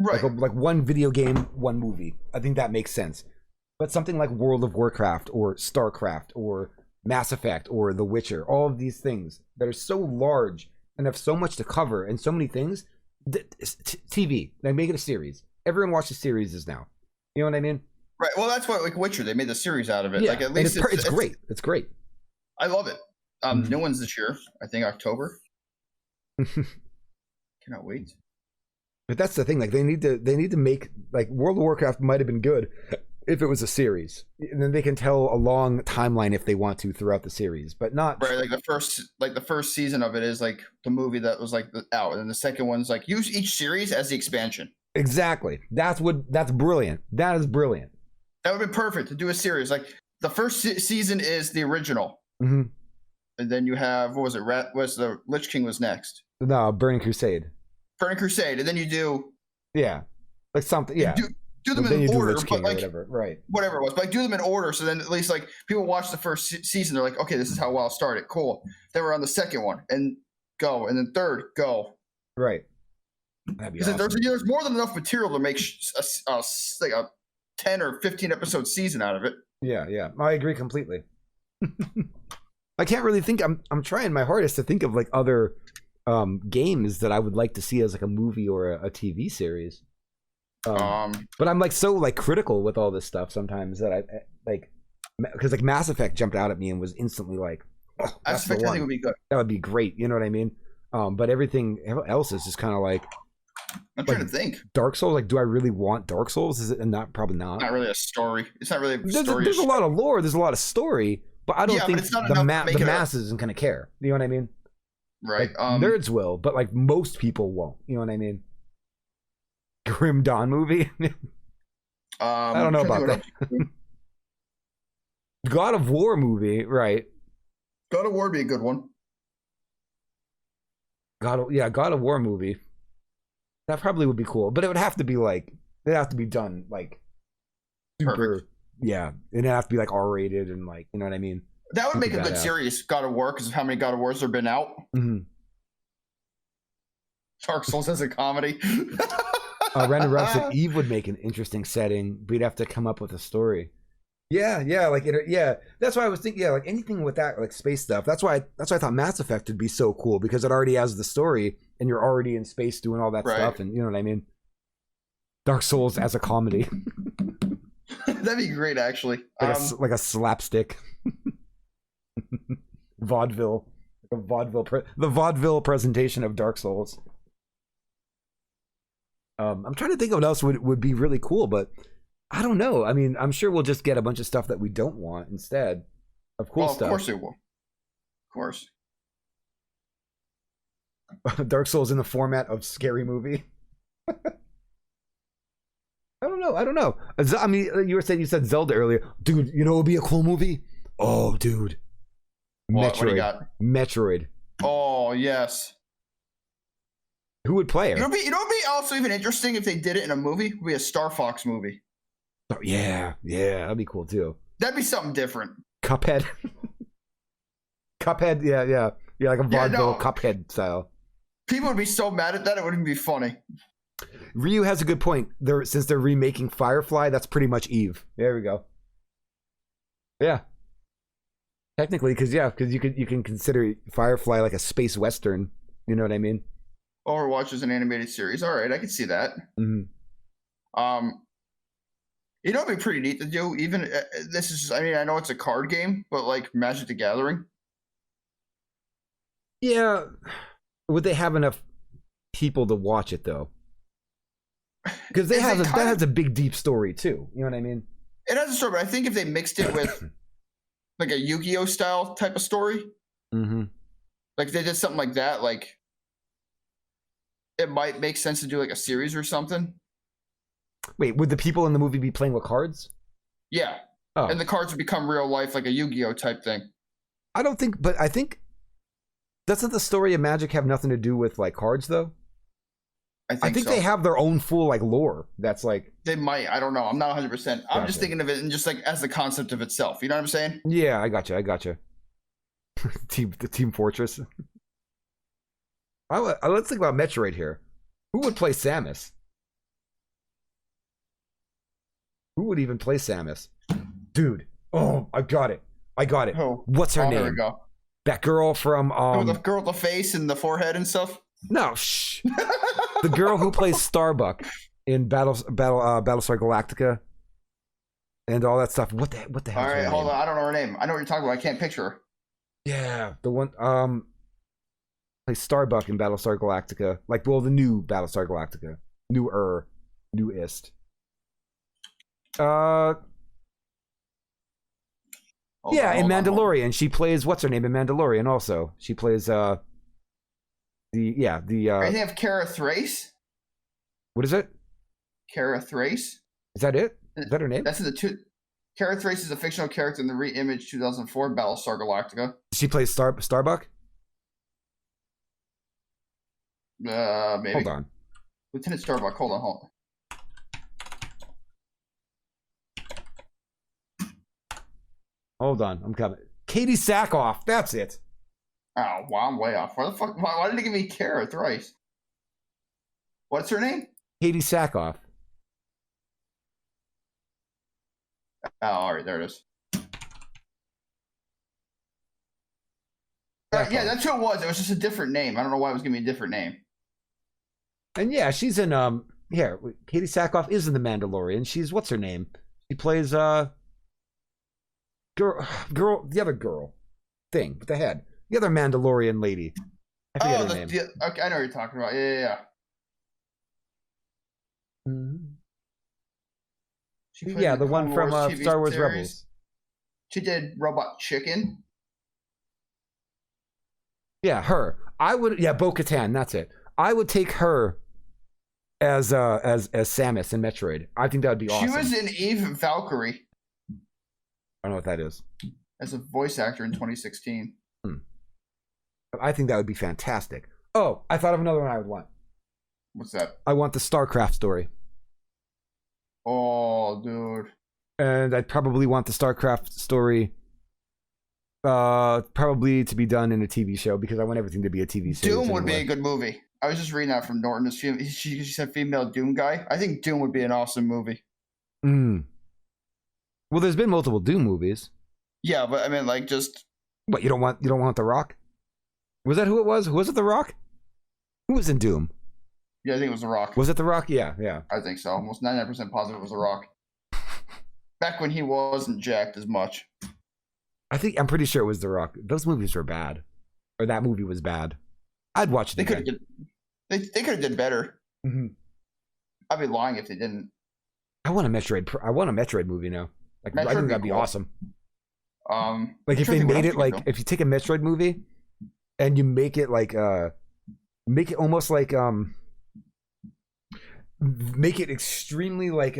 Right. Like one video game, one movie. I think that makes sense. But something like World of Warcraft or StarCraft or Mass Effect or The Witcher, all of these things that are so large and have so much to cover and so many things. TV, they make it a series. Everyone watches series now. You know what I mean? Right. Well, that's what like Witcher. They made the series out of it. Yeah. Like at least it's great. It's great. I love it. New one's this year. I think October. Cannot wait. But that's the thing. Like they need to make like World of Warcraft might have been good if it was a series, and then they can tell a long timeline if they want to throughout the series, but not right. Like the first season of it is like the movie that was like out, and then the second one's like use each series as the expansion. Exactly. That's brilliant. That is brilliant. That would be perfect to do a series. Like the first season is the original, and then you have what was it? Was the Lich King was next? No, Burning Crusade. Burning Crusade, and then you do like something. Yeah. Do them in order, but like whatever. Right. Whatever it was, but like do them in order. So then at least like people watch the first season, they're like, okay, this is how WoW started. Cool. Then we're on the second one and go, and then third go. Right. That'd be awesome. There's more than enough material to make like a 10 or 15 episode season out of it. Yeah, I agree completely. I can't really think. I'm trying my hardest to think of like other games that I would like to see as like a movie or a TV series. But I'm like so like critical with all this stuff sometimes that I like because like Mass Effect jumped out at me and was instantly like, oh, Mass Effect I think would be good. That would be great. You know what I mean? But everything else is just kind of like. I'm trying to think. Dark Souls, like, do I really want Dark Souls? Is it not? Probably not. Not really a story. It's not really a story. There's a lot of lore. There's a lot of story, but I don't think the masses isn't going to care. You know what I mean? Right. Like, nerds will, but like most people won't. You know what I mean? Grim Dawn movie. I don't know about that. God of War movie, right? God of War would be a good one. God of War movie. That probably would be cool, but it would have to be like it'd have to be done like super. Perfect. Yeah, it'd have to be like R-rated and like you know what I mean. That would make a good series, God of War, because of how many God of Wars there have been out. Dark Souls as a comedy. Random Ralph said Eve would make an interesting setting, but you'd have to come up with a story. Yeah, that's why I was thinking. Yeah, like anything with that, like space stuff. That's why I thought Mass Effect would be so cool because it already has the story, and you're already in space doing all that stuff, and you know what I mean. Dark Souls as a comedy. That'd be great, actually. Like a slapstick vaudeville, the vaudeville presentation of Dark Souls. I'm trying to think of what else would be really cool, but. I don't know. I mean, I'm sure we'll just get a bunch of stuff that we don't want instead of cool stuff. Of course it will. Of course. Dark Souls in the format of scary movie. I don't know. I mean, you said Zelda earlier. Dude, you know what would be a cool movie? Oh, dude. What do you got? Metroid. Oh, yes. Who would play it? You know what would be also even interesting if they did it in a movie? It would be a Star Fox movie. Oh, yeah, that'd be cool too. That'd be something different. Cuphead. Cuphead, yeah, like a vaudeville Cuphead style. People would be so mad at that, it wouldn't be funny. Ryu has a good point. Since they're remaking Firefly, that's pretty much Eve. There we go. Yeah. Technically, because you can consider Firefly like a space western. You know what I mean? Overwatch is an animated series. All right, I can see that. Mm-hmm. You know, it'd be pretty neat to do. Even this is, I mean, I know it's a card game, but like Magic the Gathering. Yeah. Would they have enough people to watch it though? Because that has a big, deep story too. You know what I mean? It has a story, but I think if they mixed it with like a Yu-Gi-Oh style type of story, mm-hmm. like if they did something like that, like it might make sense to do like a series or something. Wait, would the people in the movie be playing with cards? Yeah. Oh. And the cards would become real life, like a Yu-Gi-Oh type thing. I think doesn't the story of Magic have nothing to do with like cards though? I think so. They have their own full like lore. That's like they might. I don't know. I'm not 100%. I'm just thinking of it and just like as the concept of itself. You know what I'm saying? Yeah, I got you. The Team Fortress. Let's think about Metroid here. Who would play Samus? Who would even play Samus? Dude. Oh, I got it. Oh. What's her name? There we go. That girl from the girl with the face and the forehead and stuff? No, shh. The girl who plays Starbuck in Battlestar Galactica and all that stuff. What the hell? All right, hold on. I don't know her name. I know what you're talking about. I can't picture her. Yeah, the one plays Starbuck in Battlestar Galactica. Like, well, the new Battlestar Galactica. Newest. In Mandalorian. She plays what's her name in Mandalorian also. She plays I think of Kara Thrace. What is it? Kara Thrace. Is that it? Is that her name? That's in the two. Kara Thrace is a fictional character in the re-image 2004 Battlestar Galactica. She plays Starbuck. Maybe. Hold on. Lieutenant Starbuck. Hold on. Hold on. I'm coming. Katie Sackhoff. That's it. Oh, wow, I'm way off. Where the fuck? Why did they give me Kara Thrice? What's her name? Katie Sackhoff. Oh, all right, there it is. Yeah, that's who it was. It was just a different name. I don't know why it was giving me a different name. And yeah, she's in Katie Sackhoff is in The Mandalorian. She's what's her name? She plays girl, the other girl thing with the head. The other Mandalorian lady. I forget her name. Okay, I know what you're talking about. Yeah. Mm-hmm. Yeah, the one from Star Wars series. Rebels. She did Robot Chicken. Yeah, her. I would. Yeah, Bo-Katan. That's it. I would take her as Samus in Metroid. I think that would be awesome. She was in Eve Valkyrie. I don't know what that is. As a voice actor in 2016. I think that would be fantastic. Oh, I thought of another one I would want. What's that? I want the StarCraft story. Oh, dude. And I'd probably want the StarCraft story probably to be done in a TV show because I want everything to be a TV series. Doom would be a good movie. I was just reading that from Norton. She said female Doom guy. I think Doom would be an awesome movie. Well, there's been multiple Doom movies. Yeah, but I mean, like, just what you don't want The Rock? Was that who it was? Was it The Rock? Who was in Doom? Yeah, I think it was The Rock. Was it The Rock? Yeah. I think so. Almost 99% positive it was The Rock. Back when he wasn't jacked as much. I'm pretty sure it was The Rock. Those movies were bad, or that movie was bad. I'd watch it. They could have did better. Mm-hmm. I'd be lying if they didn't. I want a Metroid movie now. Like Metroid I think that'd be cool. Awesome. Like if they made it like if you take a Metroid movie and you make it like make it almost like make it extremely like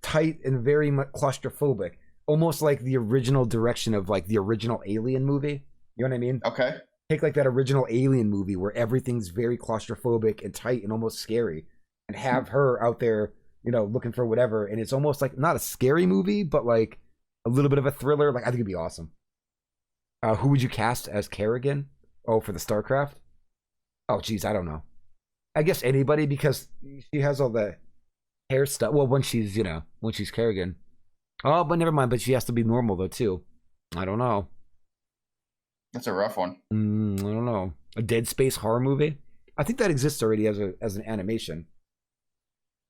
tight and very much claustrophobic, almost like the original direction of like the original Alien movie. You know what I mean? Okay. Take like that original Alien movie where everything's very claustrophobic and tight and almost scary, and have her out there, you know, looking for whatever, and it's almost like not a scary movie, but like a little bit of a thriller. Like I think it'd be awesome. Who would you cast as Kerrigan? Oh, for the StarCraft? Oh, geez, I don't know. I guess anybody because she has all the hair stuff. Well, when she's Kerrigan. Oh, but never mind. But she has to be normal though too. I don't know. That's a rough one. I don't know. A Dead Space horror movie? I think that exists already as an animation.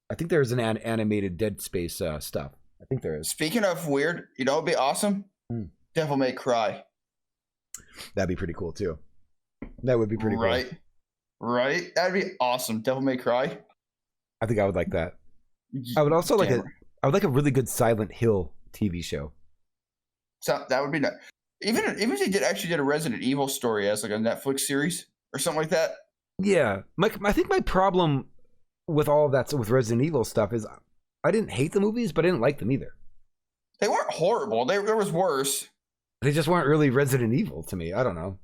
I think there's an animated Dead Space stuff. I think there is. Speaking of weird, you know what'd be awesome? Devil May Cry. That'd be pretty cool too. That would be pretty cool. Right? That'd be awesome. Devil May Cry. I think I would like that. I would also like a really good Silent Hill TV show. So that would be nice. Even if they actually did a Resident Evil story as like a Netflix series or something like that. Yeah, I think my problem with all of that with Resident Evil stuff is I didn't hate the movies, but I didn't like them either. They weren't horrible. There was worse. They just weren't really Resident Evil to me. I don't know.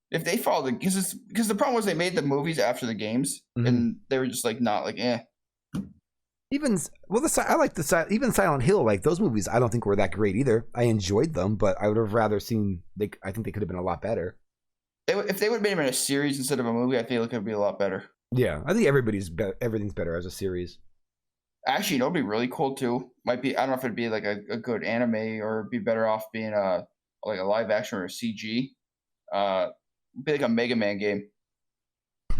If they followed because the problem was they made the movies after the games, and they were just like not like eh. Even I like even Silent Hill. Like those movies, I don't think were that great either. I enjoyed them, but I would have rather seen. I think they could have been a lot better. If they would have made them in a series instead of a movie, I feel like it would be a lot better. Yeah, I think everything's better as a series. Actually, you know, it'd be really cool too. Might be I don't know if it'd be like a good anime or it'd be better off being like a live action or a CG. Be like a Mega Man game.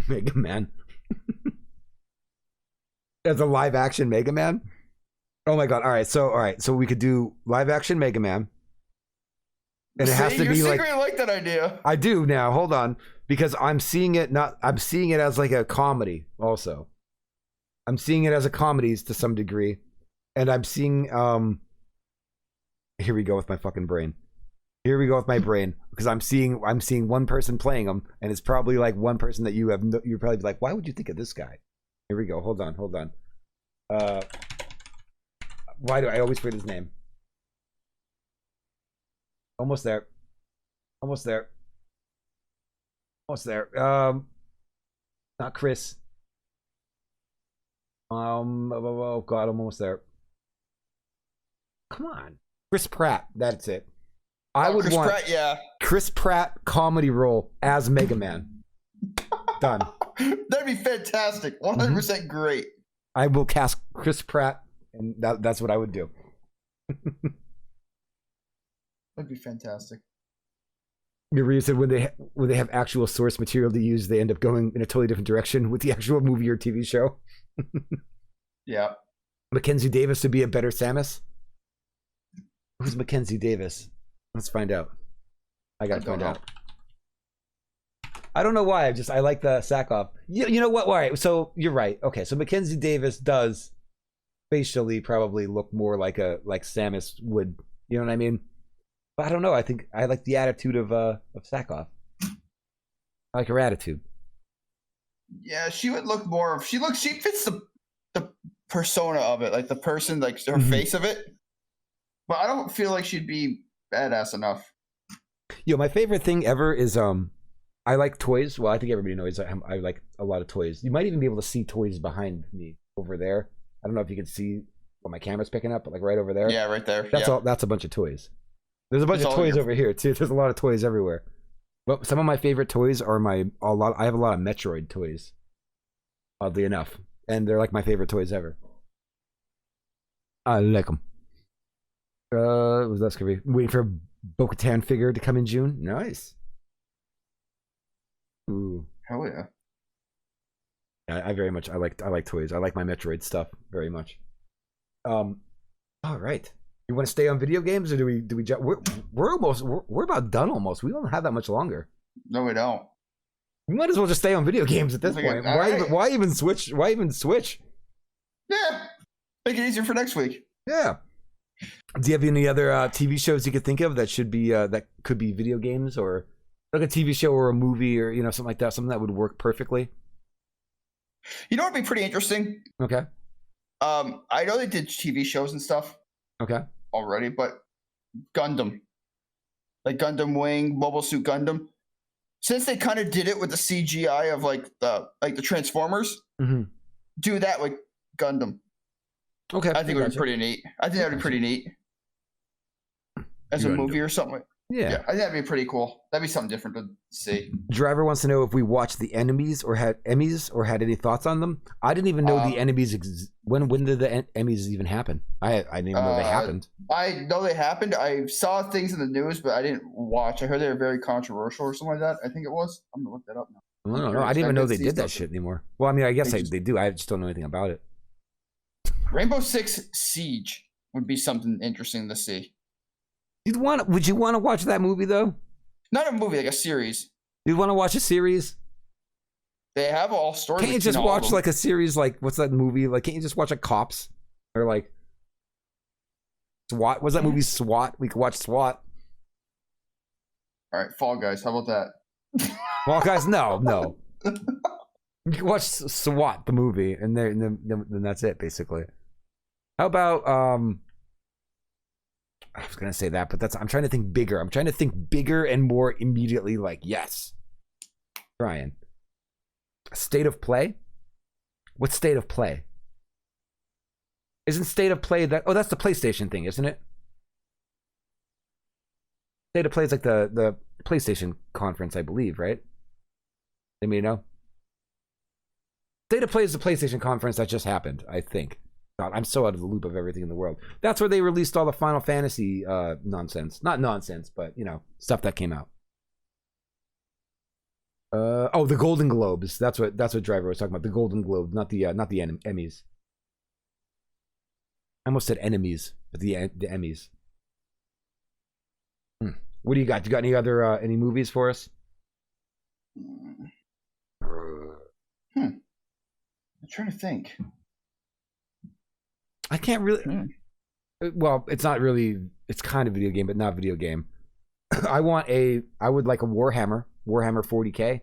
Mega Man. As a live action Mega Man? Oh my god. All right, so we could do live action Mega Man. And it has to be like that idea. I do now. Hold on. Because I'm seeing it as like a comedy also. I'm seeing it as a comedy to some degree. And I'm seeing here we go with my fucking brain. Here we go with my brain because I'm seeing one person playing them, and it's probably like one person that you're probably like, why would you think of this guy? Here we go. Hold on. Why do I always forget his name? Almost there. Not Chris. Oh god, I'm almost there. Come on, Chris Pratt. That's it. I would want Chris Pratt comedy role as Mega Man. Done. That'd be fantastic. 100% great. I will cast Chris Pratt, and that's what I would do. That'd be fantastic. You said when they have actual source material to use, they end up going in a totally different direction with the actual movie or TV show. Yeah. Mackenzie Davis would be a better Samus. Who's Mackenzie Davis? Let's find out. I gotta find out. I don't know why. I like the Sackhoff. You know what? All right. So you're right. Okay. So Mackenzie Davis does facially probably look more like Samus would. You know what I mean? But I don't know. I think I like the attitude of Sackhoff. I like her attitude. Yeah, she would look more of. She fits the persona of it, like the person, like her face of it. But I don't feel like she'd be badass enough. Yo, my favorite thing ever is I like toys. Well, I think everybody knows I like a lot of toys. You might even be able to see toys behind me over there. I don't know if you can see what my camera's picking up, but like right over there. Yeah, right there. That's all. That's a bunch of toys. There's a bunch of toys over here too. There's a lot of toys everywhere. But some of my favorite toys are I have a lot of Metroid toys. Oddly enough, and they're like my favorite toys ever. I like them. Was that gonna be waiting for a Bo-Katan figure to come in June? Nice. Ooh. Hell yeah. Yeah, I very much I like toys. I like my Metroid stuff very much. All right. You want to stay on video games, or do we we're about done almost. We don't have that much longer. No, we don't. We might as well just stay on video games at this point. Why even switch? Why even switch? Yeah. Make it easier for next week. Yeah. Do you have any other TV shows you could think of that should be that could be video games, or like a TV show or a movie, or something like that, something that would work perfectly? You know what would be pretty interesting? Okay. I know they did TV shows and stuff. Okay. Already, but Gundam, like Gundam Wing, Mobile Suit Gundam, since they kind of did it with the CGI of like the Transformers, do that with Gundam. Okay. I think it would be pretty neat. I think that would be pretty neat as a movie or something. Yeah. I think that'd be pretty cool. That'd be something different to see. Driver wants to know if we watched the Enemies or had any thoughts on them. I didn't even know the Enemies. When did the Emmys even happen? I didn't even know they happened. I know they happened. I saw things in the news, but I didn't watch. I heard they were very controversial or something like that. I think it was. I'm gonna look that up now. No, I didn't even know they did that shit anymore. Well, I mean, I guess they do. I just don't know anything about it. Rainbow Six Siege would be something interesting to see. Would you want to watch that movie though? Not a movie, like a series. You'd want to watch a series? They have all stories. Can't you just watch like a series? Like what's that movie? Like can't you just watch like Cops or like SWAT? What's that movie SWAT? We could watch SWAT. All right, Fall Guys. How about that? Fall Guys? No. You can watch SWAT the movie, and then that's it basically. How about I was gonna say that, but I'm trying to think bigger. I'm trying to think bigger and more immediately. Like yes, Brian. State of Play? What's State of Play? Isn't State of Play that? Oh, that's the PlayStation thing, isn't it? State of Play is like the PlayStation conference, I believe, right? Let me know. State of Play is the PlayStation conference that just happened, I think. God, I'm so out of the loop of everything in the world. That's where they released all the Final Fantasy nonsense. Not nonsense, but, stuff that came out. The Golden Globes. That's what Driver was talking about. The Golden Globes, not the Emmys. I almost said enemies, but the Emmys. What do you got? You got any other any movies for us? I'm trying to think. I can't really. Well, it's not really. It's kind of video game, but not video game. I would like a Warhammer 40K.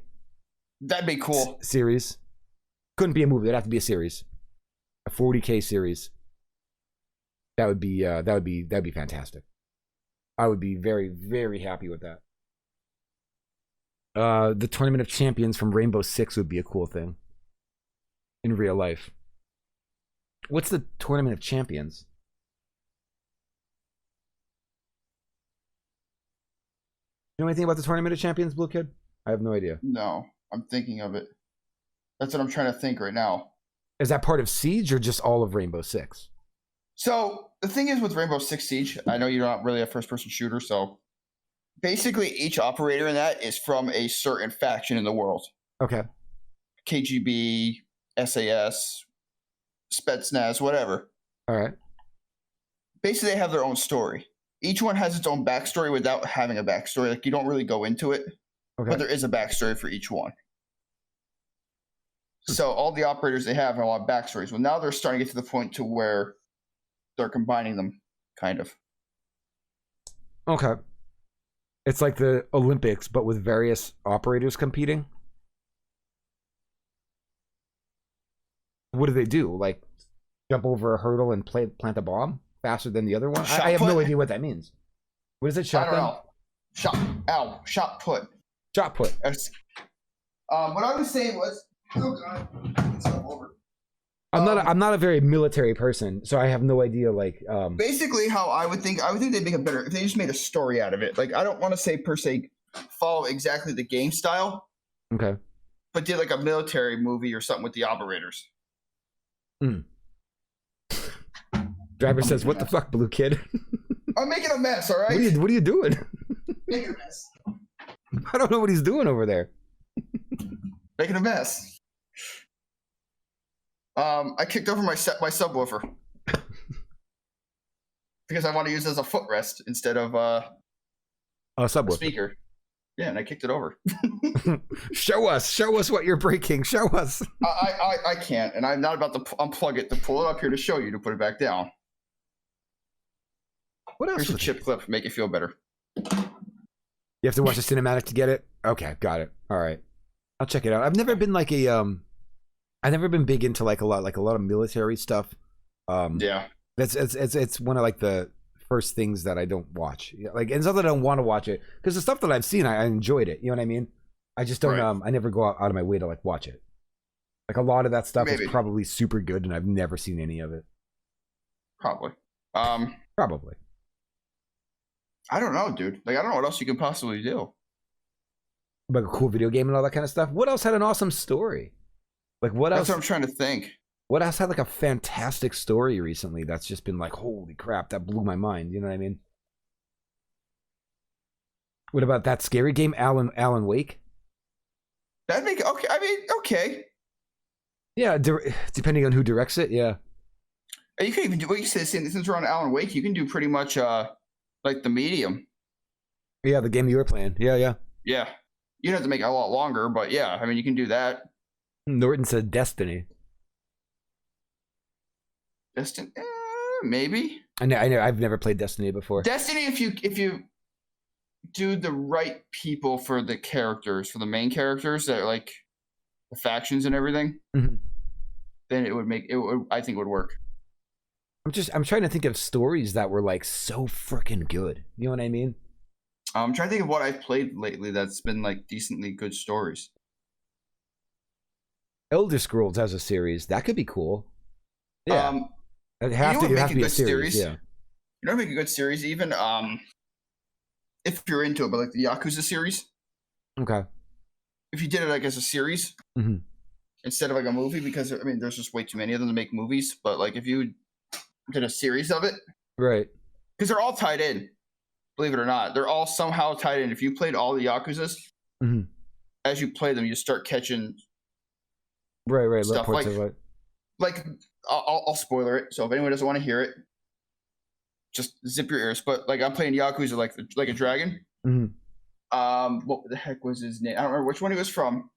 That'd be cool. Series. Couldn't be a movie. It'd have to be a series. A 40K series. That'd be fantastic. I would be very, very happy with that. The Tournament of Champions from Rainbow Six would be a cool thing. In real life. What's the Tournament of Champions? You know anything about the Tournament of Champions, Blue Kid? I have no idea. No, I'm thinking of it. That's what I'm trying to think right now. Is that part of Siege or just all of Rainbow Six? So the thing is with Rainbow Six Siege, I know you're not really a first-person shooter, so basically each operator in that is from a certain faction in the world. Okay. KGB, SAS, Spetsnaz, whatever. All right. Basically, they have their own story. Each one has its own backstory without having a backstory. Like, you don't really go into it, but there is a backstory for each one. So all the operators they have a lot of backstories. Well, now they're starting to get to the point to where they're combining them, kind of. Okay. It's like the Olympics, but with various operators competing. What do they do? Like jump over a hurdle and plant a bomb faster than the other one? I have no idea what that means. What is it? Shotgun? I don't know. Shot put. Shot put. What I was saying was, oh god, it's all over. I'm not a very military person, so I have no idea. Like, basically, how I would think they'd make it better if they just made a story out of it. Like, I don't want to say per se follow exactly the game style. Okay. But did like a military movie or something with the operators. Driver says, "What the fuck, Blue Kid?" I'm making a mess. All right. What are you doing? Making a mess. I don't know what he's doing over there. Making a mess. I kicked over my subwoofer because I want to use it as a footrest instead of a subwoofer speaker. Yeah, and I kicked it over. Show us what you're breaking. Show us. I can't, and I'm not about to unplug it to pull it up here to show you to put it back down. What else? Here's a chip clip. Make it feel better. You have to watch the cinematic to get it. Okay, got it. All right, I'll check it out. I've never been like I've never been big into like a lot of military stuff. Yeah, it's one of like the first things that I don't watch. Like, it's not that I don't want to watch it because the stuff that I've seen, I enjoyed it. You know what I mean? I just don't. Right. I never go out of my way to like watch it. Like a lot of that stuff is probably super good, and I've never seen any of it. Probably. Probably. I don't know, dude. Like, I don't know what else you can possibly do. Like a cool video game and all that kind of stuff. What else had an awesome story? Like what else? That's what I'm trying to think. What else had like a fantastic story recently that's just been like, holy crap, that blew my mind. You know what I mean? What about that scary game, Alan Wake? That'd make okay. I mean, okay. Yeah, depending on who directs it, yeah. You can even do what you said. Since we're on Alan Wake, you can do pretty much like the medium. Yeah, the game you were playing. Yeah. Yeah, you don't have to make it a lot longer, but yeah, I mean, you can do that. Norton said Destiny. Destiny, maybe. I know. I've never played Destiny before. Destiny, if you do the right people for the characters, for the main characters that are like the factions and everything, mm-hmm. then it would make it. I think it would work. I'm trying to think of stories that were like so freaking good. You know what I mean? I'm trying to think of what I've played lately that's been like decently good stories. Elder Scrolls has a series that could be cool. Yeah, it have to be a series. Yeah, you know, make a good series, even if you're into it, but like the Yakuza series. Okay. If you did it like as a series mm-hmm. instead of like a movie, because I mean, there's just way too many of them to make movies. But like if you did a series of it, right? Because they're all tied in. Believe it or not, they're all somehow tied in. If you played all the Yakuzas, mm-hmm. as you play them, you start catching right stuff like I'll spoiler it. So if anyone doesn't want to hear it, just zip your ears. But like I'm playing Yakuza like a dragon. Mm-hmm. What the heck was his name? I don't remember which one he was from.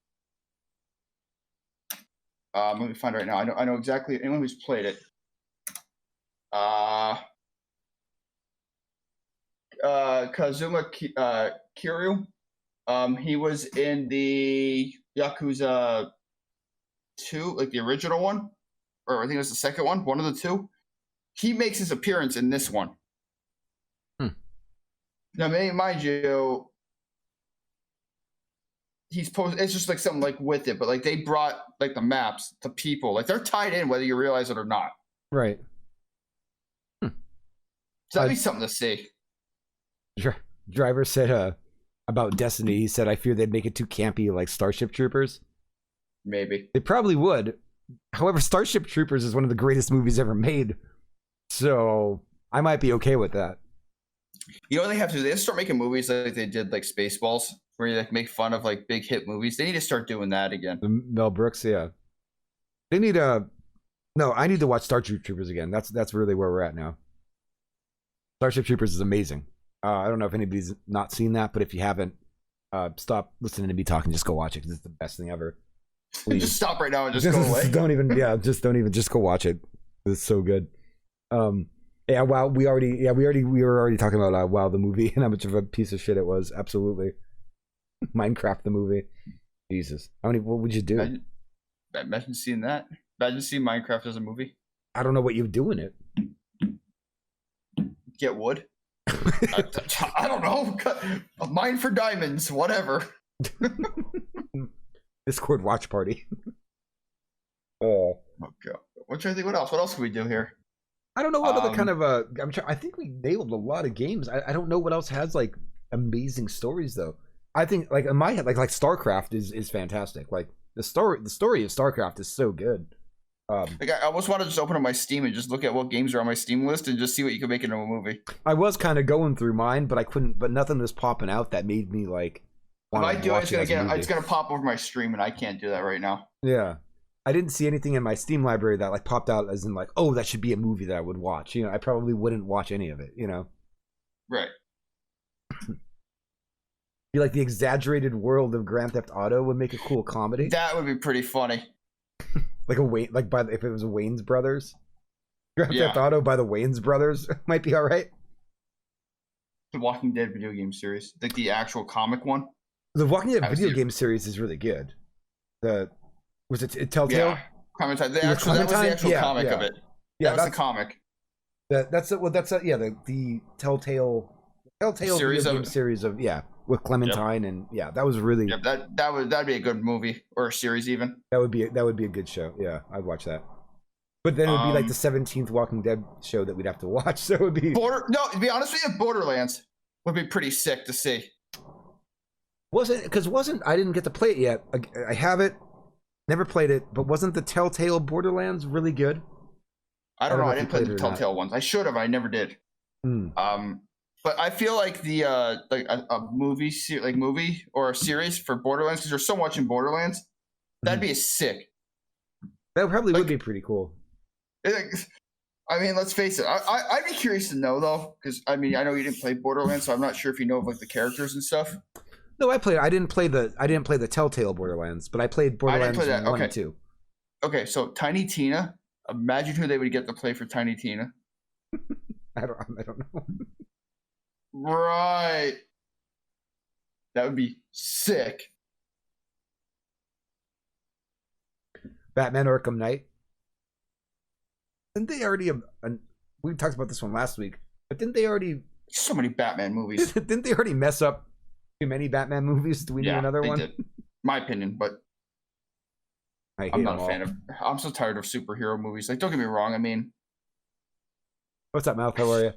Let me find it right now. I know exactly anyone who's played it. Kazuma Kiryu. He was in the Yakuza 2, like the original one, or I think it was the second one of the two. He makes his appearance in this one. Now, mind you, he's posted. It's just like something like with it, but like they brought like the maps, the people, like they're tied in whether you realize it or not. Right. So that'd be something to see. Driver said about Destiny. He said, "I fear they'd make it too campy, like Starship Troopers." Maybe they probably would. However, Starship Troopers is one of the greatest movies ever made, so I might be okay with that. You know what they have to do? They have to start making movies like they did, like Spaceballs, where you like make fun of like big hit movies. They need to start doing that again. Mel Brooks, yeah. They need No, I need to watch Starship Troopers again. That's really where we're at now. Starship Troopers is amazing. I don't know if anybody's not seen that, but if you haven't, stop listening to me talk and just go watch it because it's the best thing ever. Just stop right now and just go away. Don't even just go watch it. It's so good. Yeah, WoW. We were already talking about WoW the movie and how much of a piece of shit it was. Absolutely. Minecraft the movie. Jesus, what would you do? Imagine seeing that. Imagine seeing Minecraft as a movie. I don't know what you would do in it. Get wood. I don't know. Mine for diamonds. Whatever. Discord watch party. Oh god. What trying to think? What else? What else can we do here? I don't know what other kind of I think we nailed a lot of games. I don't know what else has like amazing stories though. I think like in my head, like StarCraft is fantastic. Like the story of StarCraft is so good. Like I almost want to just open up my Steam and just look at what games are on my Steam list and just see what you can make into a movie. I was kind of going through mine, but I couldn't. But nothing was popping out that made me like. If I do, it's gonna pop over my stream, and I can't do that right now. Yeah, I didn't see anything in my Steam library that like popped out as in like, oh, that should be a movie that I would watch. You know, I probably wouldn't watch any of it. You know, right? Be like the exaggerated world of Grand Theft Auto would make a cool comedy. That would be pretty funny. Like if it was Wayne's Brothers, Grand Theft Auto by the Wayne's Brothers might be all right. The Walking Dead video game series, like the actual comic one. The Walking Dead video game series is really good. Was it Telltale? Yeah, Clementine. That was the actual comic of it. Yeah, that's the comic. That's the Telltale series video game series of with Clementine and that was really that'd be a good movie or a series even. That would be a good show. Yeah, I'd watch that. But then it would be like the 17th Walking Dead show that we'd have to watch. So it would be to be honest with you, Borderlands. would be pretty sick to see. I didn't get to play it yet. I have it, never played it, but wasn't the Telltale Borderlands really good? I don't know. I didn't play the Telltale ones. I should have. I never did. But I feel like the like a movie or a series for Borderlands, because there's so much in Borderlands, that'd be sick. That probably would be pretty cool. I mean, let's face it. I'd be curious to know though, because I mean, I know you didn't play Borderlands, so I'm not sure if you know of like the characters and stuff. No, I didn't play the Telltale Borderlands, but I played Borderlands 1 and 2. Okay, so Tiny Tina. Imagine who they would get to play for Tiny Tina. I don't know. Right. That would be sick. Batman Arkham Knight. Didn't they already? We talked about this one last week, but didn't they already? So many Batman movies. Didn't they already mess up too many Batman movies? Do we need another one? Did. My opinion, but I'm not a fan of. I'm so tired of superhero movies. Like, don't get me wrong. I mean, what's up, Mouth? How are you?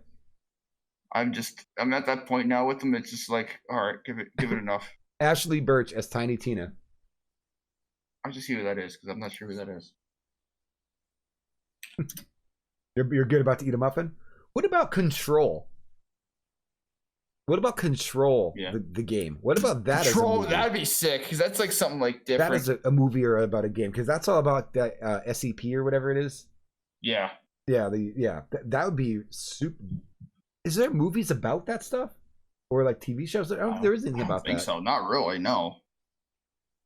I'm at that point now with them. It's just like, all right, give it enough. Ashley Birch as Tiny Tina. I'll just see who that is because I'm not sure who that is. You're good about to eat a muffin? What about Control? Yeah. The game. What about that? Control, that'd be sick because that's like something like different. That is a movie or about a game because that's all about the SCP or whatever it is. Yeah. Yeah. That would be super. Is there movies about that stuff or like TV shows? I don't think there is anything about that. I think so. Not really. No.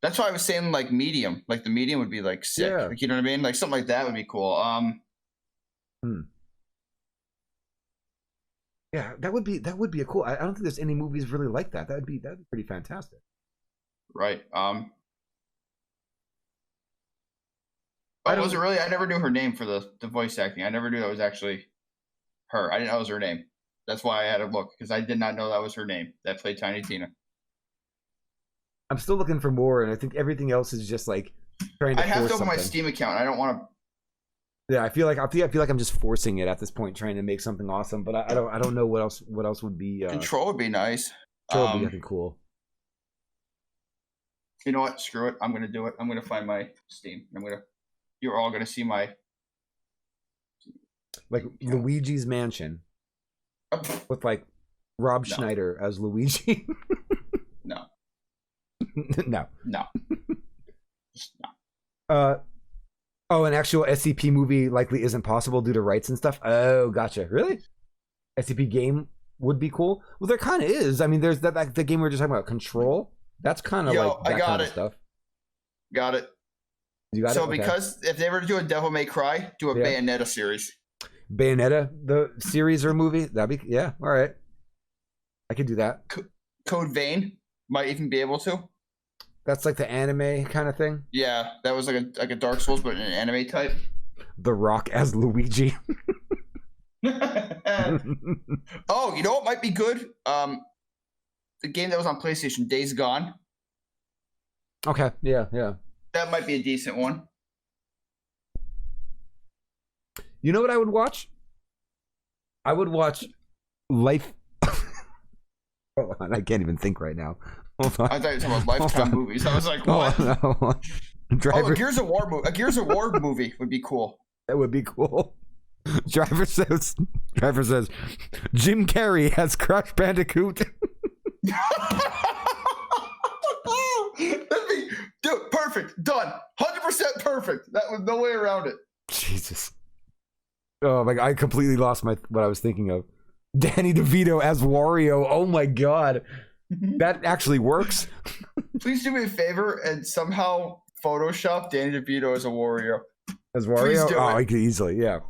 That's why I was saying like Medium. Like the Medium would be like sick. Yeah. Like, you know what I mean? Like something like that would be cool. Yeah, that would be a cool. I don't think there's any movies really like that. That'd be pretty fantastic. Right. I wasn't really. I never knew her name for the voice acting. I never knew that was actually her. I didn't know it was her name. That's why I had to look because I did not know that was her name that played Tiny Tina. I'm still looking for more, and I think everything else is just like trying to. I have to open my Steam account. I don't want to. Yeah, I feel like I'm just forcing it at this point, trying to make something awesome. But I don't know what else would be. Control would be nice. Control would be nothing cool. You know what? Screw it. I'm gonna do it. I'm gonna find my Steam. You're all gonna see my. Like Luigi's Mansion. With like Rob Schneider as Luigi. No. No. Just no. Oh, an actual SCP movie likely isn't possible due to rights and stuff. Oh, gotcha. Really? SCP game would be cool. Well, there kind of is. I mean, there's that like the game we were just talking about, Control. That's kind of like that kind of stuff. Got it. You got it. So because if they were to do a Devil May Cry, do a Bayonetta series. Bayonetta, the series or movie, that'd be all right. I could do that. Code Vein might even be able to. That's like the anime kind of thing. Yeah, that was like a Dark Souls, but an anime type. The Rock as Luigi. Oh, you know what might be good? The game that was on PlayStation, Days Gone. Okay, yeah. That might be a decent one. You know what I would watch? I would watch Life. Hold on, I can't even think right now. Hold on. I thought you were talking about Lifetime movies. I was like, what? No. A Gears of War movie. A Gears of War movie would be cool. That would be cool. Driver says, Jim Carrey has Crash Bandicoot. Dude, perfect. Done. 100% perfect. That was no way around it. Jesus. Oh my God, I completely lost what I was thinking of. Danny DeVito as Wario. Oh my God. That actually works. Please do me a favor and somehow Photoshop Danny DeVito as a Wario. As Wario? I could easily, yeah.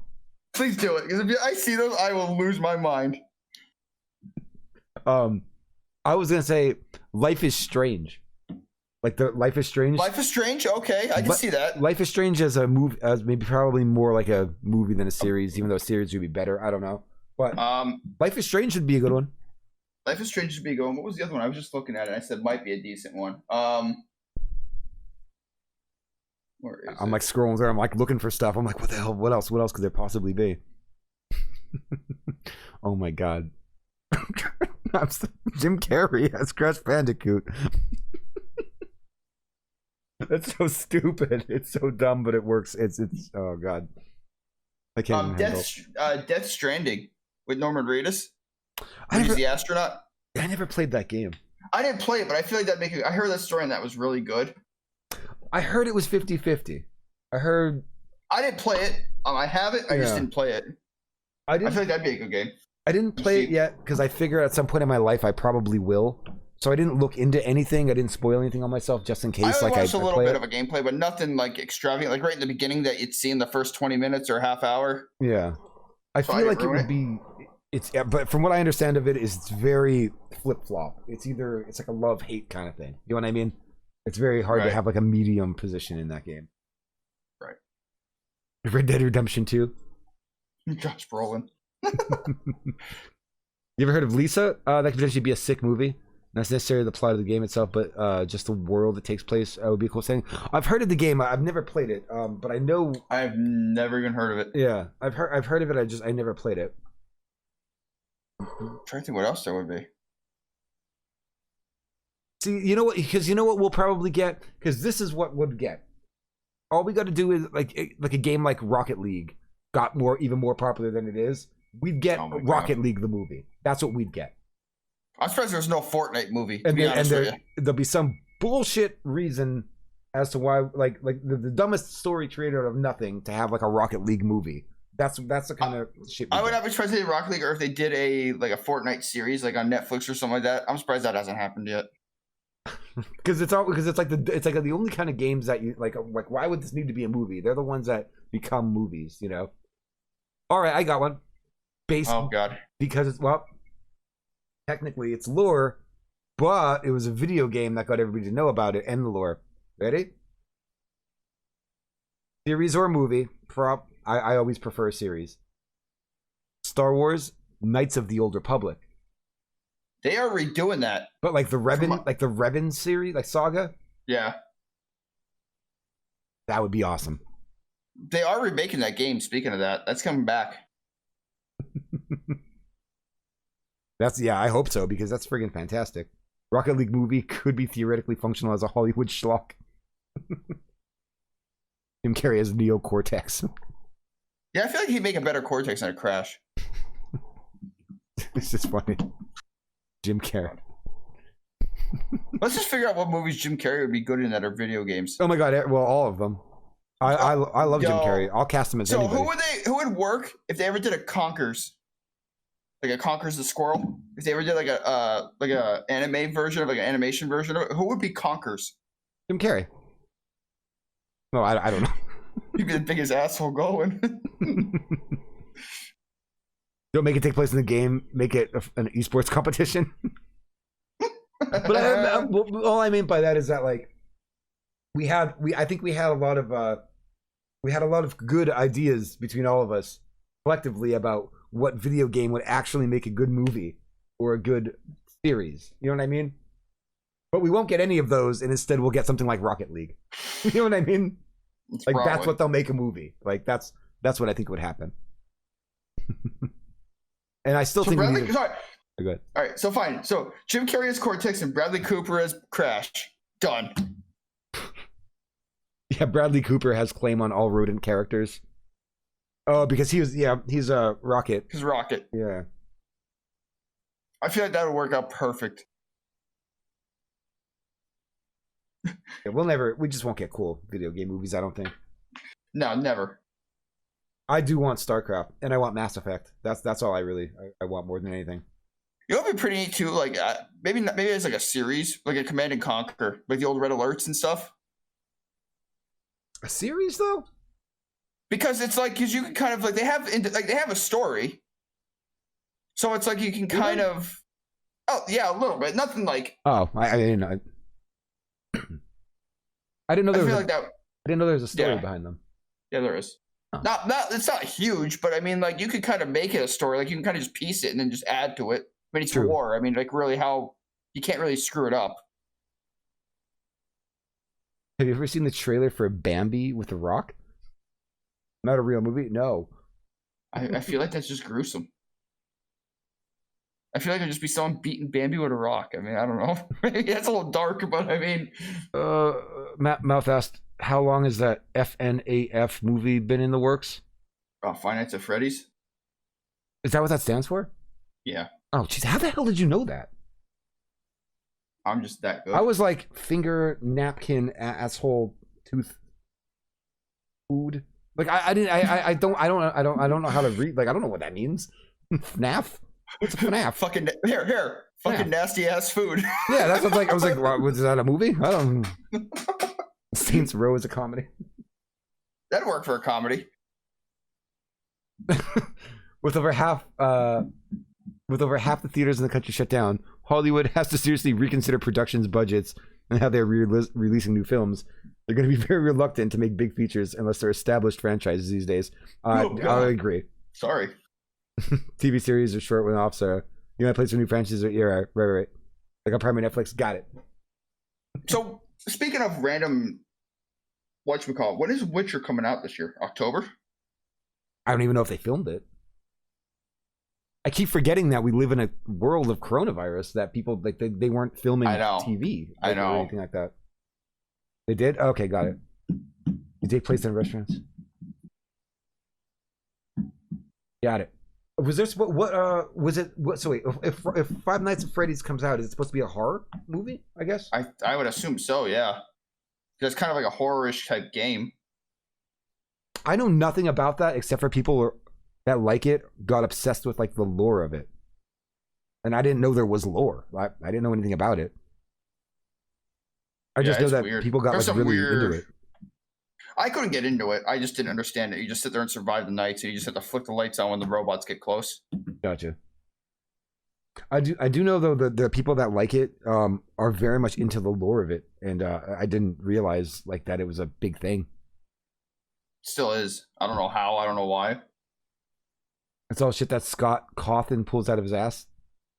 Please do it. Because if I see those, I will lose my mind. I was gonna say Life is Strange. Like the Life is Strange. Life is Strange? Okay, I can see that. Life is Strange as a movie, as maybe probably more like a movie than a series, even though a series would be better. I don't know. But Life is Strange would be a good one. Life is Strange would be a good one. What was the other one? I was just looking at it. I said might be a decent one. Where is I'm like scrolling through. I'm like looking for stuff. I'm like, what the hell? What else? What else could there possibly be? Oh my God. Jim Carrey as Crash Bandicoot. That's so stupid. It's so dumb, but it works. It's oh god. I can't even handle. Death Stranding with Norman Reedus. He's the astronaut. I never played that game. I didn't play it, but I feel like I heard that story and that was really good. I heard it was 50-50. I didn't play it. I have it. I just didn't play it. I feel like that'd be a good game. I didn't play it yet because I figured at some point in my life I probably will. So I didn't look into anything. I didn't spoil anything on myself just in case. I watched a little bit of a gameplay, but nothing like extravagant. Like right in the beginning that you'd see in the first 20 minutes or half hour. Yeah, I feel like it would be. But from what I understand of it, it's very flip flop. It's like a love hate kind of thing. You know what I mean? It's very hard to have like a medium position in that game. Right. Red Dead Redemption 2. Josh Brolin. You ever heard of Lisa? That could potentially be a sick movie. Not necessarily the plot of the game itself, but just the world that takes place would be a cool thing. I've heard of the game. I've never played it, but I know. I've never even heard of it. Yeah, I've heard of it. I never played it. I'm trying to think what else there would be. See, you know what? Because you know what we'll probably get. Because this is what we'd get. All we got to do is like a game like Rocket League got even more popular than it is. We'd get Rocket League the movie. That's what we'd get. I'm surprised there's no Fortnite movie. And there'll be some bullshit reason as to why, like the dumbest story created out of nothing to have like a Rocket League movie. That's the kind of shit. I would not be surprised if they did Rocket League, or if they did a Fortnite series like on Netflix or something like that. I'm surprised that hasn't happened yet. Because it's like the only kind of games that you like why would this need to be a movie? They're the ones that become movies, you know. All right, I got one. Oh god. Because it's technically it's lore, but it was a video game that got everybody to know about it and the lore. Ready? Series or movie? I always prefer a series. Star Wars: Knights of the Old Republic. They are redoing that. But like the Revan series, like saga? Yeah. That would be awesome. They are remaking that game, speaking of that. That's coming back. I hope so, because that's friggin' fantastic. Rocket League movie could be theoretically functional as a Hollywood schlock. Jim Carrey as Neo Cortex. Yeah, I feel like he'd make a better Cortex than a Crash. This is funny. Jim Carrey. Let's just figure out what movies Jim Carrey would be good in that are video games. Oh my god, well, all of them. I love Jim Carrey. I'll cast him as anybody. Who would work if they ever did a Conkers? Like a Conkers the Squirrel? If they ever did like a anime version of like an animation version of it, who would be Conkers? Jim Carrey. No, I don't know. He'd be the biggest asshole going. Don't make it take place in the game. Make it an esports competition. But all I mean by that is that like I think we had a lot of good ideas between all of us collectively about what video game would actually make a good movie or a good series. You know what I mean? But we won't get any of those, and instead we'll get something like Rocket League. You know what I mean? Like that's what they'll make a movie. Like that's what I think would happen. And I still think Bradley, sorry. Oh, good. All right, so fine. So Jim Carrey as Cortex and Bradley Cooper as Crash. Done. Yeah, Bradley Cooper has claim on all rodent characters. Oh, because he's a Rocket. He's Rocket. Yeah. I feel like that would work out perfect. Yeah, we just won't get cool video game movies, I don't think. No, never. I do want StarCraft, and I want Mass Effect. That's all I want more than anything. You know, it'd be pretty neat too. Like maybe it's like a series, like a Command and Conquer, like the old Red Alerts and stuff. A series though, because it's like because you can kind of like they have a story, so it's like you can kind of a little bit, nothing like I didn't know. I didn't know there was. I didn't know there was a story behind them. Yeah, there is. Oh. Not it's not huge, but I mean, like you could kind of make it a story. Like you can kind of just piece it and then just add to it. I mean, it's war. I mean, like really, how you can't really screw it up. Have you ever seen the trailer for Bambi with The Rock? Not a real movie. No. I feel like that's just gruesome. I feel like it'd just be someone beating Bambi with a rock. I mean, I don't know. Maybe that's a little dark, but I mean. Mouth asked, how long has that FNAF movie been in the works? Five Nights at Freddy's. Is that what that stands for? Yeah. Oh, jeez, how the hell did you know that? I'm just that good. I was like finger, napkin, asshole, tooth, food. Like I don't know how to read. Like I don't know what that means. FNAF. What's a FNAF? Fucking here. Fucking nasty ass food. Yeah, that's what I was like. Was that a movie? I don't. Saints Row is a comedy. That'd work for a comedy. With over half the theaters in the country shut down, Hollywood has to seriously reconsider productions budgets and how they're releasing new films. They're going to be very reluctant to make big features unless they're established franchises these days. I agree. Sorry. TV series are short one-offs. So you might play some new franchises. Yeah, right. Like on Prime or Netflix. Got it. So speaking of random, whatchamacallit, when is Witcher coming out this year? October? I don't even know if they filmed it. I keep forgetting that we live in a world of coronavirus, that people like they weren't filming TV or anything like that. They did? Okay, got it. Did they take place in restaurants? Got it. Was there what was it? What? So wait, if Five Nights at Freddy's comes out, is it supposed to be a horror movie? I guess. I would assume so. Yeah, it's kind of like a horror-ish type game. I know nothing about that except for people that like it got obsessed with like the lore of it, and I didn't know there was lore. I didn't know anything about it. I just know that weird. People got like really into it. I couldn't get into it. I just didn't understand it. You just sit there and survive the night, so you just have to flick the lights on when the robots get close. Gotcha. I do know though that the people that like it are very much into the lore of it, and I didn't realize like that it was a big thing. Still is. I don't know how. I don't know why. It's all shit that Scott Cawthon pulls out of his ass.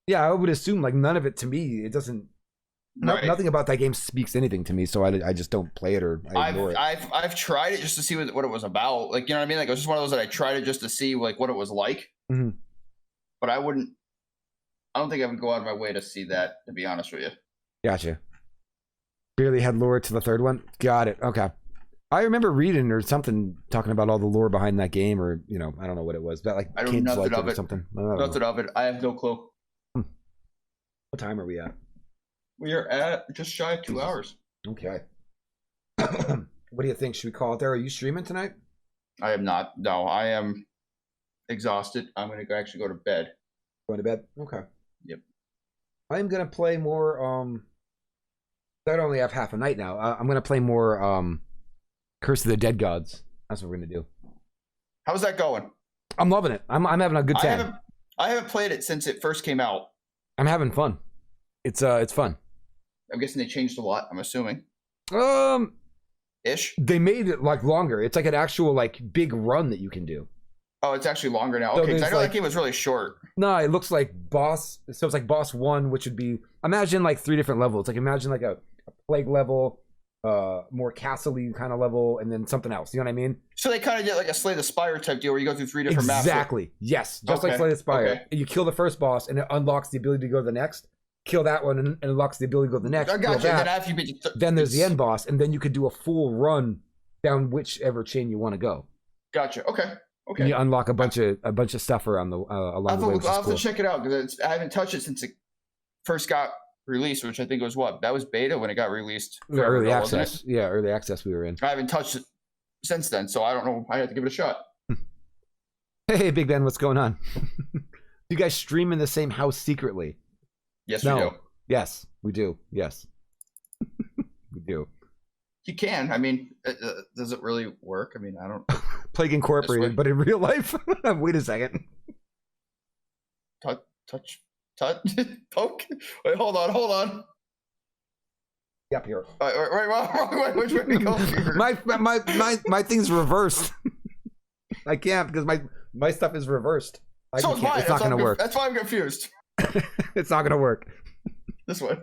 Yeah, I would assume like none of it to me. It doesn't. Right. Nothing about that game speaks anything to me, so I just don't play it or I ignore it. I've tried it just to see what it was about. Like, you know what I mean? Like, it was just one of those that I tried it just to see like what it was like. Mm-hmm. But I don't think I would go out of my way to see that, to be honest with you. Gotcha. Barely had lore to the third one. Got it. Okay. I remember reading or something talking about all the lore behind that game, or I don't know what it was, but like kids liked it or something. Nothing of it. I have no clue. What time are we at? We are at just shy of 2 hours. Okay. What do you think? Should we call it there? Are you streaming tonight? I am not. No, I am exhausted. I'm going to actually go to bed. Going to bed? Okay. Yep. I am going to play more. I only have half a night now. I'm going to play more Curse of the Dead Gods. That's what we're going to do. How's that going? I'm loving it. I'm having a good time. I haven't played it since it first came out. I'm having fun. It's fun. I'm guessing they changed a lot, I'm assuming. Ish. They made it like longer. It's like an actual like big run that you can do. Oh, it's actually longer now. Okay, because I know that game was really short. No, it looks like boss. So it's like boss 1, which would be, imagine like 3 different levels. Like imagine like a plague level, more castle-y kind of level, and then something else. You know what I mean? So they kind of did like a Slay the Spire type deal where you go through 3 different maps. Exactly. Yes. Just like Slay the Spire. Okay. You kill the first boss, and it unlocks the ability to go to the next. Kill that one, and unlocks the ability to go to the next. I got you. Then there's the end boss, and then you could do a full run down whichever chain you want to go. Gotcha. Okay. Okay. And you unlock a bunch of stuff around the along the way. I'll have to check it out because I haven't touched it since it first got released, which I think was that was beta when it got released. Early access. Yeah, early access we were in. I haven't touched it since then, so I don't know. I had to give it a shot. Hey, Big Ben, what's going on? You guys stream in the same house secretly? Yes, we do. Yes, we do. Yes, we do. You can. I mean, does it really work? I mean, I don't. Plague Incorporated, but in real life. Wait a second. Touch, poke. Wait, hold on. Yep, here. Wait, which way to go here? My thing's reversed. I can't because my stuff is reversed. So it's mine. It's not going to work. That's why I'm confused. It's not going to work. This way.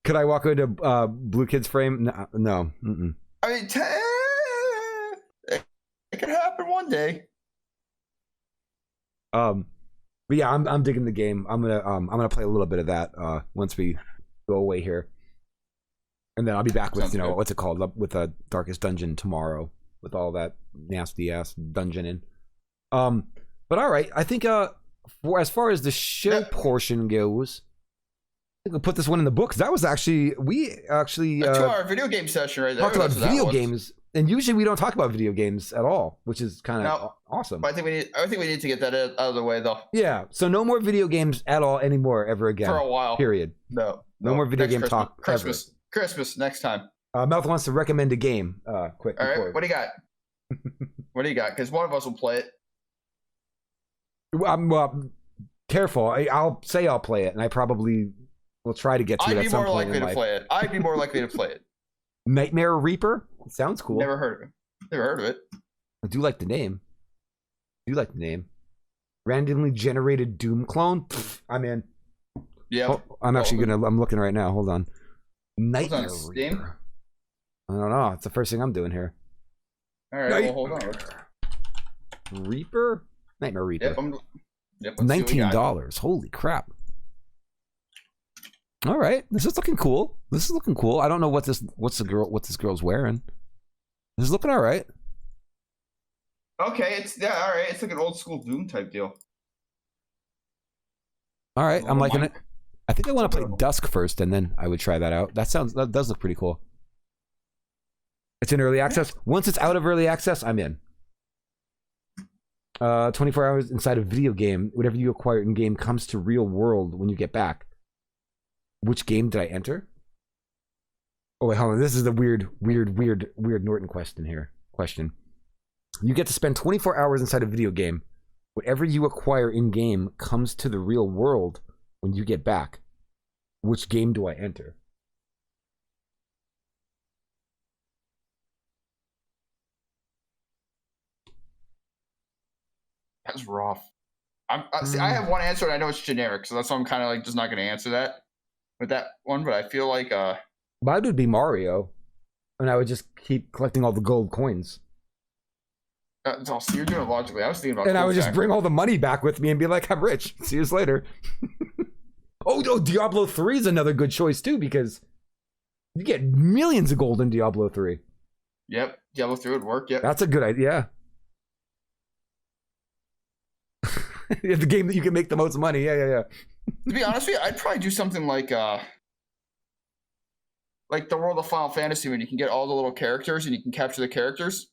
Could I walk into Blue Kid's frame? No. Mm-mm. I mean, it could happen one day. But yeah, I'm digging the game. I'm gonna play a little bit of that once we go away here, and then I'll be back with Sounds good. what's it called, with a Darkest Dungeon tomorrow with all that nasty ass dungeoning. But all right, I think for as far as the show portion goes, I think we'll put this one in the books. That was actually a 2-hour video game session right there. Talked about That's what that video was. games, and usually we don't talk about video games at all, which is kind of No. awesome. But I think we need to get that out of the way though. Yeah, so no more video games at all anymore ever again. For a while. Period. No more video Next game Christmas, talk Christmas next time. Mouth wants to recommend a game. Quick. All right, before. what do you got? What do you got? Because one of us will play it. Well, careful. I'll say I'll play it, and I probably will try to get to it I'd at be some more point likely in to life. play it. I'd be more likely to play it. Nightmare Reaper? Sounds cool. Never heard of it. Never heard of it. I do like the name. Randomly generated Doom clone? Pfft, I'm in. Yeah. Oh, I'm looking right now. Hold on. Nightmare on Steam? Reaper. I don't know. It's the first thing I'm doing here. All right. Well, hold on. Reaper? Nightmare Reaper. Yep. Let's see what we got. $19. Holy crap. All right. This is looking cool. I don't know what this girl's wearing. This is looking all right. Okay. All right. It's like an old school Doom type deal. All right. I'm liking my- it. I think I want to play Dusk first, and then I would try that out. That does look pretty cool. It's in early access. Once it's out of early access, I'm in. 24 hours inside a video game. Whatever you acquire in game comes to real world when you get back. Which game did I enter? Oh wait, hold on. This is the weird Norton question here. You get to spend 24 hours inside a video game. Whatever you acquire in game comes to the real world when you get back. Which game do I enter? That's rough. See, I have one answer, and I know it's generic, so that's why I'm kind of like just not going to answer that with that one. But I feel like Mine would be Mario, and I would just keep collecting all the gold coins. so you're doing it logically. I was thinking about, And I would just bring all the money back with me and be like, I'm rich. See you later. Oh, Diablo 3 is another good choice too, because you get millions of gold in Diablo 3. Yep, Diablo 3 would work. Yep. That's a good idea. The game that you can make the most money. Yeah. To be honest with you, I'd probably do something like the world of Final Fantasy, when you can get all the little characters and you can capture the characters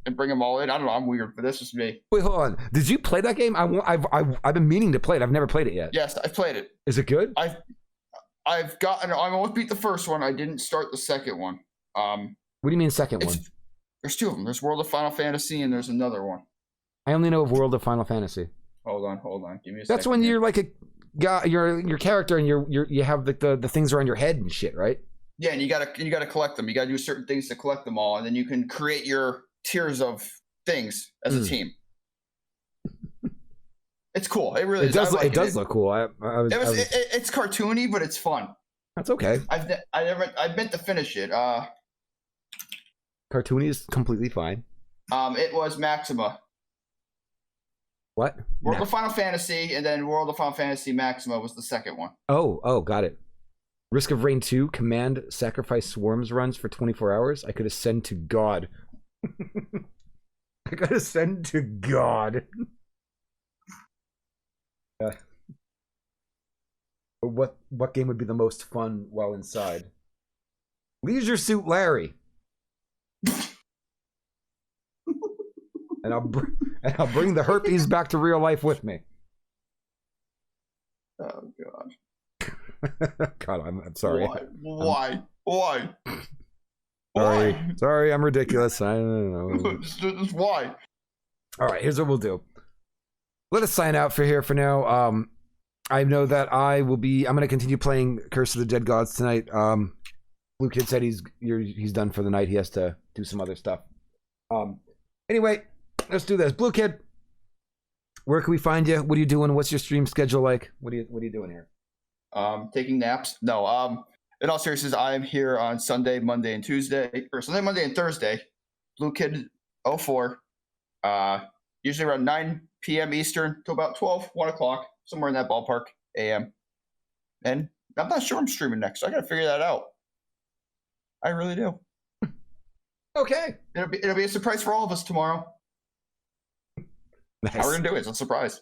and bring them all in. I don't know. I'm weird, but this is me. Wait, hold on. Did you play that game? I've been meaning to play it. I've never played it yet. Yes, I've played it. Is it good? I almost beat the first one. I didn't start the second one. What do you mean second one? There's two of them. There's World of Final Fantasy and there's another one. I only know of World of Final Fantasy. Hold on. Give me a second. That's when you're like a guy, your character, and you have the things around your head and shit, right? Yeah, and you gotta collect them. You gotta do certain things to collect them all, and then you can create your tiers of things as a team. It's cool. It really is. It does look cool. It's cartoony, but it's fun. That's okay. I meant to finish it. Cartoony is completely fine. It was Maxima. What? World of Final Fantasy, and then World of Final Fantasy Maxima was the second one. Oh, got it. Risk of Rain 2, command sacrifice swarms runs for 24 hours. I could ascend to God. I could ascend to God. What game would be the most fun while inside? Leisure Suit Larry. And I'll bring the herpes back to real life with me. Oh God. God, I'm sorry. Why? Sorry, I'm ridiculous. I don't know. Just why? All right, here's what we'll do. Let us sign out for now. I know that I'm going to continue playing Curse of the Dead Gods tonight. Blue Kid said he's done for the night. He has to do some other stuff. Anyway, let's do this. Blue Kid, where can we find you? What are you doing? What's your stream schedule like? What are you doing here? Taking naps? No. In all seriousness, I'm here on Sunday, Monday, and Tuesday, or Sunday, Monday, and Thursday. Blue Kid 04. Usually around 9 p.m. Eastern to about 12, 1 o'clock, somewhere in that ballpark, a.m. And I'm not sure I'm streaming next. So I got to figure that out. I really do. Okay. It'll be a surprise for all of us tomorrow. Nice. How we're gonna do it? It's a surprise.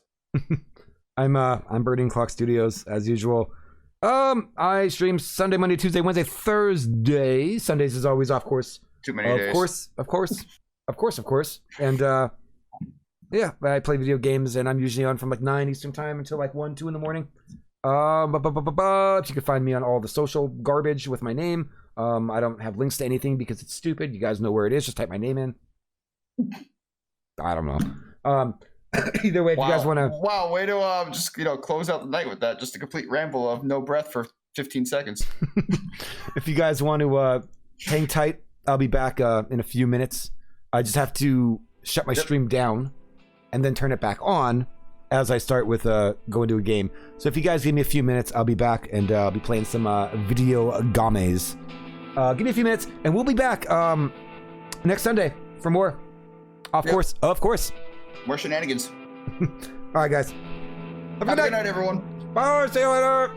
I'm Birding Clock Studios as usual. I stream Sunday, Monday, Tuesday, Wednesday, Thursday. Sundays is always off course. Too many days. Of course. And yeah, I play video games, and I'm usually on from like 9 Eastern time until like 1, 2 in the morning. You can find me on all the social garbage with my name. I don't have links to anything because it's stupid. You guys know where it is. Just type my name in. I don't know. Either way, if you guys want to... Wow, way to just close out the night with that. Just a complete ramble of no breath for 15 seconds. If you guys want to hang tight, I'll be back in a few minutes. I just have to shut my stream down and then turn it back on as I start with going to a game. So if you guys give me a few minutes, I'll be back, and I'll be playing some video games. Give me a few minutes, and we'll be back next Sunday for more. Of course. More shenanigans. All right, guys. Have a good night, everyone. Bye. See you later.